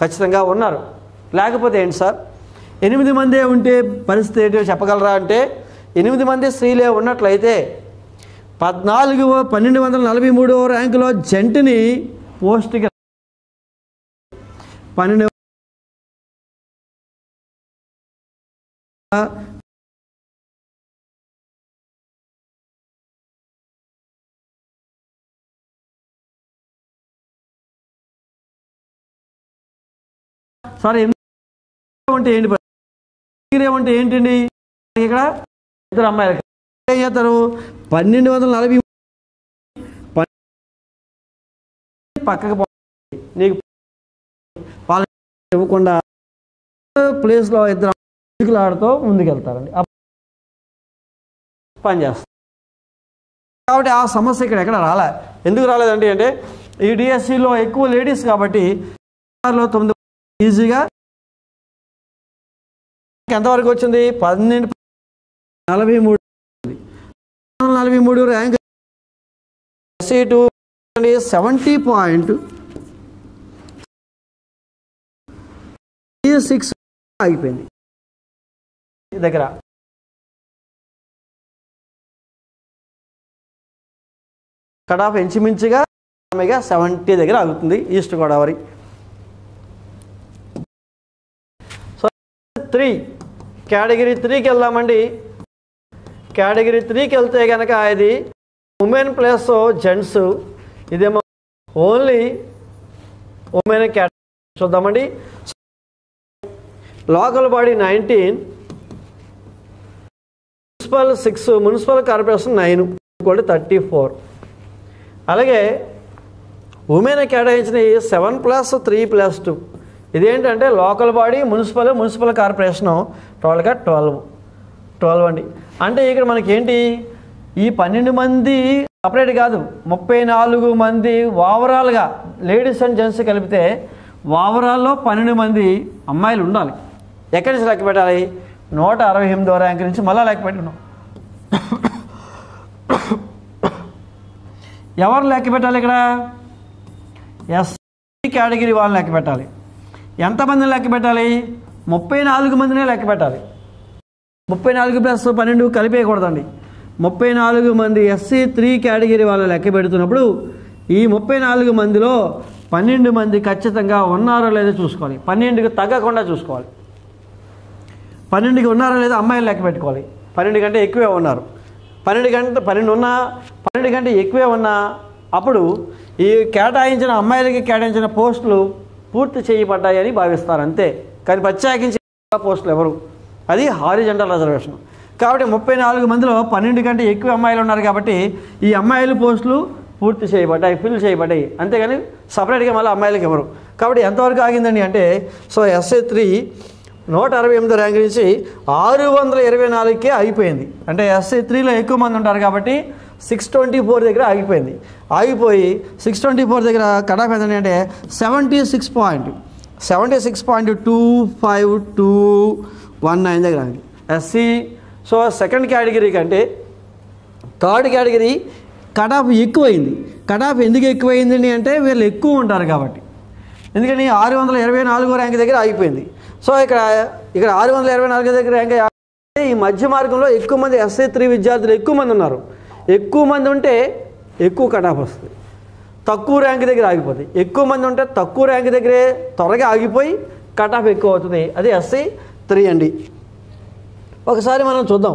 ఖచ్చితంగా ఉన్నారు. లేకపోతే ఏంటి సార్, 8 మందే ఉంటే పరిస్థితి ఏంటో చెప్పగలరా అంటే, 8 మంది స్త్రీలే ఉన్నట్లయితే 1243 ర్యాంకులో జంటుని పోస్ట్కి 12 సారీ అంటే ఏంటి? అంటే ఏంటండి? ఇక్కడ ఇద్దరు అమ్మాయిలు ఏం చేస్తారు? 1240 పక్కకు నీకు వాళ్ళకి ఇవ్వకుండా ప్లేస్లో ఇద్దరు ఆడుతూ ముందుకెళ్తారండి, పని చేస్తారు. కాబట్టి ఆ సమస్య ఇక్కడ ఎక్కడ రాలే. ఎందుకు రాలేదండి అంటే, ఈ డిఎస్సిలో ఎక్కువ లేడీస్ కాబట్టి 9 ఈజీగా ఎంతవరకు వచ్చింది? 1243 ర్యాంక్. SC2 70.36 ఆగిపోయింది దగ్గర. కట్ ఆఫ్ ఇంచుమించుగా 70 దగ్గర ఆగుతుంది ఈస్ట్ గోదావరి. సో 3 కేటగిరీ 3కి వెళ్దామండి. కేటగిరీ 3కి వెళ్తే కనుక ఇది ఉమెన్ ప్లస్ జెంట్స్, ఇదేమో ఓన్లీ ఉమెన్ కేటగిరీ చూద్దామండి. Local body 19, municipal 6, municipal corporation 9 34. అలాగే ఉమెన్ కేటాయించిన 7+3+2. ఇదేంటంటే లోకల్ బాడీ, మున్సిపల్ కార్పొరేషను టోటల్గా 12 అండి. అంటే ఇక్కడ మనకి ఏంటి, ఈ 12 మంది సపరేట్ కాదు, 34 మంది ఓవరాల్గా లేడీస్ అండ్ జెంట్స్ కలిపితే ఓవరాల్లో 12 మంది అమ్మాయిలు ఉండాలి. ఎక్కడి నుంచి లెక్క పెట్టాలి? 168వ ర్యాంక్ నుంచి మళ్ళీ లెక్క పెట్టుకున్నాం. ఎవరు లెక్క పెట్టాలి ఇక్కడ? SC కేటగిరీ వాళ్ళని లెక్క పెట్టాలి. ఎంతమందిని లెక్క పెట్టాలి? 34 మందినే లెక్క పెట్టాలి. 34+12 కలిపేయకూడదండి. 34 మంది SC3 కేటగిరీ వాళ్ళు లెక్క పెడుతున్నప్పుడు ఈ 34 మందిలో 12 మంది ఖచ్చితంగా ఉన్నారో లేదో చూసుకోవాలి. 12కి తగ్గకుండా చూసుకోవాలి. 12కి ఉన్నారో లేదో అమ్మాయిలు లెక్క పెట్టుకోవాలి. 12 కంటే ఎక్కువే ఉన్నారు, 12 కంటే ఎక్కువే ఉన్నా అప్పుడు ఈ కేటాయించిన అమ్మాయిలకి కేటాయించిన పోస్టులు పూర్తి చేయబడ్డాయని భావిస్తారు అంతే. కానీ ప్రత్యేకించి పోస్టులు ఎవరు, అది హారిజంటల్ రిజర్వేషన్. కాబట్టి 34 మందిలో 12 కంటే ఎక్కువ అమ్మాయిలు ఉన్నారు కాబట్టి ఈ అమ్మాయిల పోస్టులు పూర్తి చేయబడ్డాయి, ఫిల్ చేయబడ్డాయి. అంతేగాని సపరేట్గా మళ్ళీ అమ్మాయిలకి ఎవరు. కాబట్టి ఎంతవరకు ఆగిందండి అంటే, సో SC3 168 ర్యాంక్ నుంచి 624కే ఆగిపోయింది. అంటే SC3లో ఎక్కువ మంది ఉంటారు కాబట్టి 624 దగ్గర ఆగిపోయింది. ఆగిపోయి 624 దగ్గర కట్ ఆఫ్ ఏంటంటే 76 పాయింట్ 76.25219 దగ్గర ఎస్సీ. సో సెకండ్ కేటగిరీ కంటే థర్డ్ కేటగిరీ కట్ ఆఫ్ ఎక్కువైంది. కట్ ఆఫ్ ఎందుకు ఎక్కువైంది అంటే వీళ్ళు ఎక్కువ ఉంటారు కాబట్టి. ఎందుకని 624 ర్యాంక్ దగ్గర ఆగిపోయింది. సో ఇక్కడ 624 దగ్గర ర్యాంక్ ఈ మధ్య మార్గంలో ఎక్కువ మంది SC3 విద్యార్థులు ఎక్కువ మంది ఉన్నారు. ఎక్కువ మంది ఉంటే ఎక్కువ కట్ ఆఫ్ వస్తుంది, తక్కువ ర్యాంక్ దగ్గర ఆగిపోతుంది. ఎక్కువ మంది ఉంటే తక్కువ ర్యాంక్ దగ్గరే త్వరగా ఆగిపోయి కట్ ఆఫ్ ఎక్కువ అవుతుంది. అది SC3 అండి. ఒకసారి మనం చూద్దాం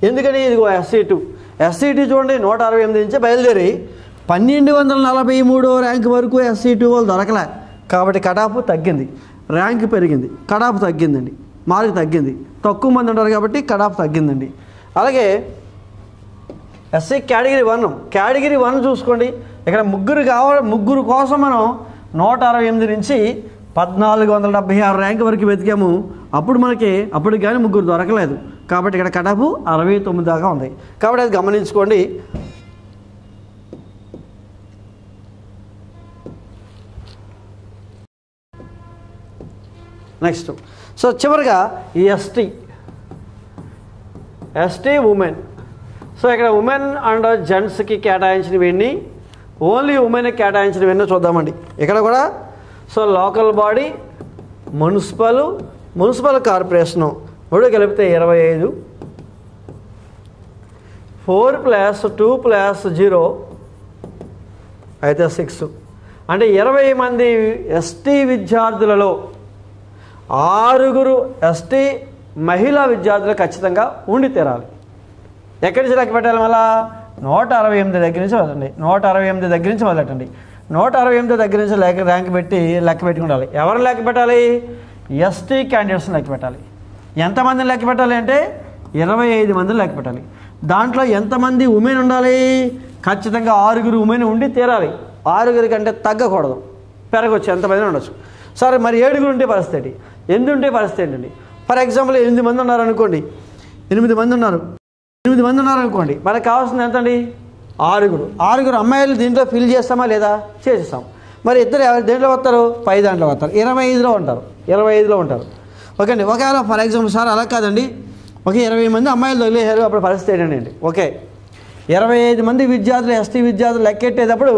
ఎందుకని. ఇదిగో SC2 చూడండి 168 నుంచి బయలుదేరి 1243 ర్యాంక్ వరకు SC2 వాళ్ళు దొరకలే కాబట్టి కట్ ఆఫ్ తగ్గింది, ర్యాంక్ పెరిగింది, కట్ ఆఫ్ తగ్గిందండి, మార్క్ తగ్గింది. తక్కువ మంది ఉంటారు కాబట్టి కట్ ఆఫ్ తగ్గిందండి. అలాగే SC కేటగిరీ 1 చూసుకోండి. ఇక్కడ ముగ్గురు కోసం మనం 168 నుంచి 1476 ర్యాంక్ వరకు వెతికాము. అప్పుడు కానీ ముగ్గురు దొరకలేదు కాబట్టి ఇక్కడ కట్ ఆఫ్ 69 దాకా ఉంది. కాబట్టి అది గమనించుకోండి. నెక్స్ట్ సో చివరిగా ఈ ఎస్టీ ఉమెన్. సో ఇక్కడ ఉమెన్ అండ్ జెంట్స్కి కేటాయించినవన్నీ ఓన్లీ ఉమెన్కి కేటాయించినవన్నీ చూద్దామండి. ఇక్కడ కూడా so local body, municipal corporation 3 కలిపితే 25, 4 + 2 + 0 అయితే 6. అంటే 20 మంది ఎస్టీ విద్యార్థులలో 6 ఎస్టీ మహిళా విద్యార్థులు ఖచ్చితంగా ఉండి తీరాలి. ఎక్కడి నుంచి లెక్క పెట్టాలి? మళ్ళా 168 దగ్గర నుంచి వదలండి. 168 దగ్గర నుంచి వదలటండి. 168 దగ్గర నుంచి ర్యాంక్ పెట్టి లెక్క పెట్టుకుండాలి. ఎవరిని లెక్క పెట్టాలి? ఎస్టీ క్యాండిడేట్స్ని లెక్క పెట్టాలి. ఎంతమందిని లెక్క పెట్టాలి అంటే 25 మందిని లెక్క పెట్టాలి. దాంట్లో ఎంతమంది ఉమెన్ ఉండాలి? ఖచ్చితంగా 6 ఉమెన్ ఉండి తీరాలి. 6 కంటే తగ్గకూడదు, పెరగవచ్చు, ఎంతమంది ఉండొచ్చు. సరే మరి 7 ఉంటే పరిస్థితి, 8 ఉంటే పరిస్థితి ఏంటండి? ఫర్ ఎగ్జాంపుల్ 8 మంది ఉన్నారనుకోండి, 8 మంది ఉన్నారనుకోండి, మనకు కావాల్సింది ఎంతండి? 6 అమ్మాయిలు దీంట్లో ఫిల్ చేస్తామా లేదా? చేసేస్తాం. మరి ఇద్దరు దేంట్లో వస్తారు? పై దాంట్లో వస్తారు. 25లో ఉంటారు. ఓకే అండి. ఒకవేళ ఫర్ ఎగ్జాంపుల్ సార్ అలా కాదండి, 20 మంది అమ్మాయిలు తగిలేశారు, అప్పుడు పరిస్థితి ఏంటండి? ఓకే 25 మంది విద్యార్థులు ఎస్టీ విద్యార్థులు లెక్కెట్టేటప్పుడు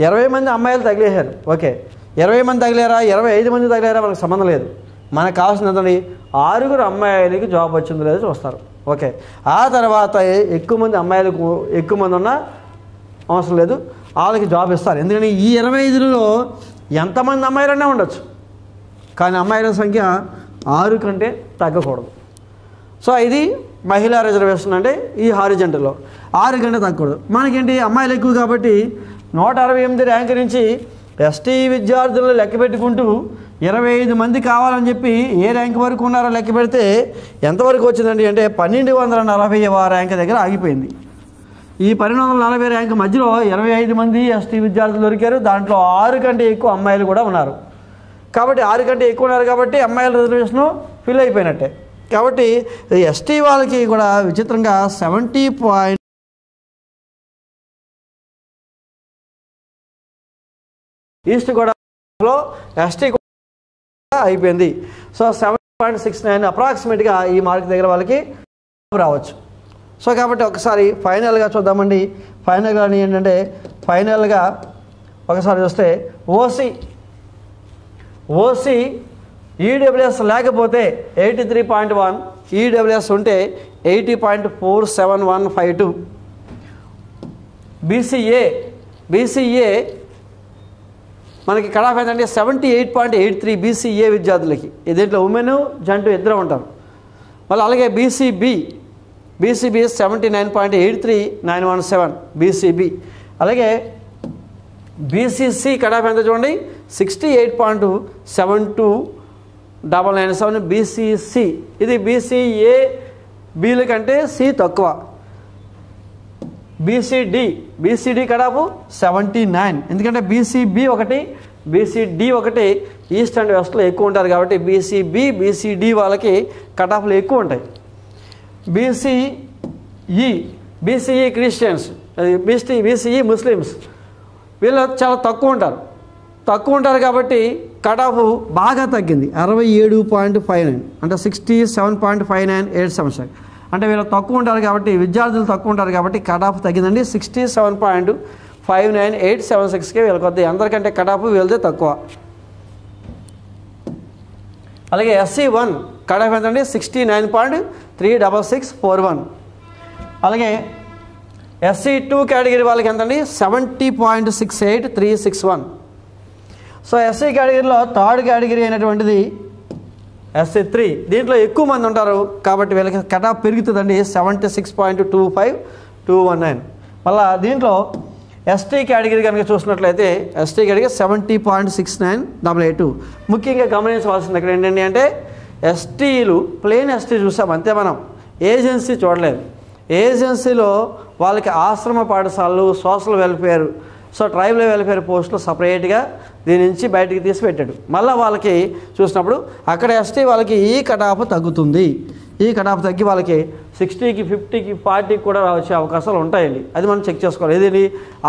20 మంది అమ్మాయిలు తగిలేశారు. ఓకే 20 మంది తగిలేరా, 25 మంది తగిలేరా మనకు సంబంధం లేదు. మనకు కావాల్సింది ఎంతండి? 6 అమ్మాయిలకి జాబ్ వచ్చిందో లేదో చూస్తారు. ఓకే ఆ తర్వాత ఎక్కువ మంది అమ్మాయిలకు ఎక్కువ మంది ఉన్నా అవసరం లేదు, వాళ్ళకి జాబ్ ఇస్తారు. ఎందుకని ఈ 25లో ఎంతమంది అమ్మాయిలన్నా ఉండొచ్చు, కానీ అమ్మాయిల సంఖ్య 6 కంటే తగ్గకూడదు. సో ఇది మహిళా రిజర్వేషన్ అంటే ఈ హారిజంటల్లో 6 కంటే తగ్గకూడదు. మనకేంటి అమ్మాయిలు ఎక్కువ కాబట్టి 168 ర్యాంక్ నుంచి ఎస్టీ విద్యార్థులను లెక్క పెట్టుకుంటూ 25 మంది కావాలని చెప్పి ఏ ర్యాంక్ వరకు ఉన్నారో లెక్క పెడితే ఎంతవరకు వచ్చిందండి అంటే 1240వ ర్యాంక్ దగ్గర ఆగిపోయింది. ఈ 1240 ర్యాంక్ మధ్యలో 25 మంది ఎస్టీ విద్యార్థులు దొరికారు. దాంట్లో 6 కంటే ఎక్కువ అమ్మాయిలు కూడా ఉన్నారు. కాబట్టి 6 కంటే ఎక్కువ ఉన్నారు కాబట్టి అమ్మాయిల రిజర్వేషను ఫిల్ అయిపోయినట్టే. కాబట్టి ఎస్టీ వాళ్ళకి కూడా విచిత్రంగా 70 ఈస్ట్ గోదావరిలో ఎస్టీ అయిపోయింది. సో 7.69 అప్రాక్సిమేట్గా ఈ మార్క్ దగ్గర వాళ్ళకి రావచ్చు. సో కాబట్టి ఒకసారి ఫైనల్గా చూద్దామండి. ఫైనల్గా ఏంటంటే ఫైనల్గా ఒకసారి చూస్తే ఓసీ ఈడబ్ల్యూఎస్ లేకపోతే 83.1, ఈడబ్ల్యూఎస్ ఉంటే 80.47152. బీసీఏ మనకి కట్ ఆఫ్ ఏంటంటే 78.83 బీసీఏ విద్యార్థులకి. దీంట్లో ఉమెన్ జంటు ఇద్దరు ఉంటారు. మళ్ళీ అలాగే బీసీబీ 79.83917 బీసీబీ. అలాగే బీసీసీ కట్ ఆఫ్ ఎంత చూడండి 68.729997 బీసీసీ. ఇది బీసీఏ బీల కంటే సి తక్కువ. BCD cut off 79. ఎందుకంటే బీసీబీ ఒకటి, బీసీడీ ఒకటి ఈస్ట్ అండ్ వెస్ట్లో ఎక్కువ ఉంటారు కాబట్టి బీసీబీ బీసీడీ వాళ్ళకి కట్ ఆఫ్లు ఎక్కువ ఉంటాయి. బీసీఈ క్రిస్టియన్స్, బీసీఈ ముస్లిమ్స్ వీళ్ళు చాలా తక్కువ ఉంటారు. తక్కువ ఉంటారు కాబట్టి కట్ ఆఫ్ బాగా తగ్గింది 67.59 అంటే 67.5987. అంటే వీళ్ళు తక్కువ ఉంటారు కాబట్టి విద్యార్థులు తక్కువ ఉంటారు కాబట్టి కట్ ఆఫ్ తగ్గిందండి 67.59876కి వీళ్ళకి వద్ద అందరికంటే కట్ ఆఫ్ వీళ్ళదే తక్కువ. అలాగే SC1 కట్ ఆఫ్ ఎంతండి 69.36641. అలాగే SC2 కేటగిరీ వాళ్ళకి ఎంతండి 70.68361. సో SC కేటగిరీలో థర్డ్ కేటగిరీ అయినటువంటిది SC3 దీంట్లో ఎక్కువ మంది ఉంటారు కాబట్టి వీళ్ళకి కట్ ఆఫ్ పెరుగుతుందండి 76.25219. మళ్ళీ దీంట్లో ST కేటగిరీ కనుక చూసినట్లయితే ST కేటగిరీ 70.69882. ముఖ్యంగా గమనించవలసింది ఇక్కడ ఏంటండి అంటే STలు ప్లెయిన్ ST చూసాం అంతే, మనం ఏజెన్సీ చూడలేదు. ఏజెన్సీలో వాళ్ళకి ఆశ్రమ పాఠశాలలు, social welfare, so tribal welfare పోస్టులు సపరేట్గా దీని నుంచి బయటికి తీసి పెట్టాడు. మళ్ళీ వాళ్ళకి చూసినప్పుడు అక్కడ ST వాళ్ళకి ఈ కట్ ఆఫ్ తగ్గుతుంది. ఈ కట్ ఆఫ్ తగ్గి వాళ్ళకి 60కి 50కి 40కి కూడా వచ్చే అవకాశాలు ఉంటాయండి. అది మనం చెక్ చేసుకోవాలి. ఇది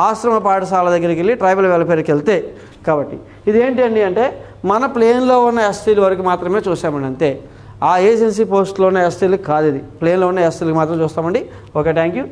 ఆశ్రమ పాఠశాల దగ్గరికి వెళ్ళి ట్రైబల్ వెల్ఫేర్కి వెళ్తే. కాబట్టి ఇది ఏంటి అండి అంటే మన ప్లేన్లో ఉన్న STల వరకు మాత్రమే చూసామండి అంతే. ఆ ఏజెన్సీ పోస్టులో ఉన్న STలకు కాదు, ఇది ప్లేన్లో ఉన్న STలకు మాత్రం చూస్తామండి. Okay, thank you.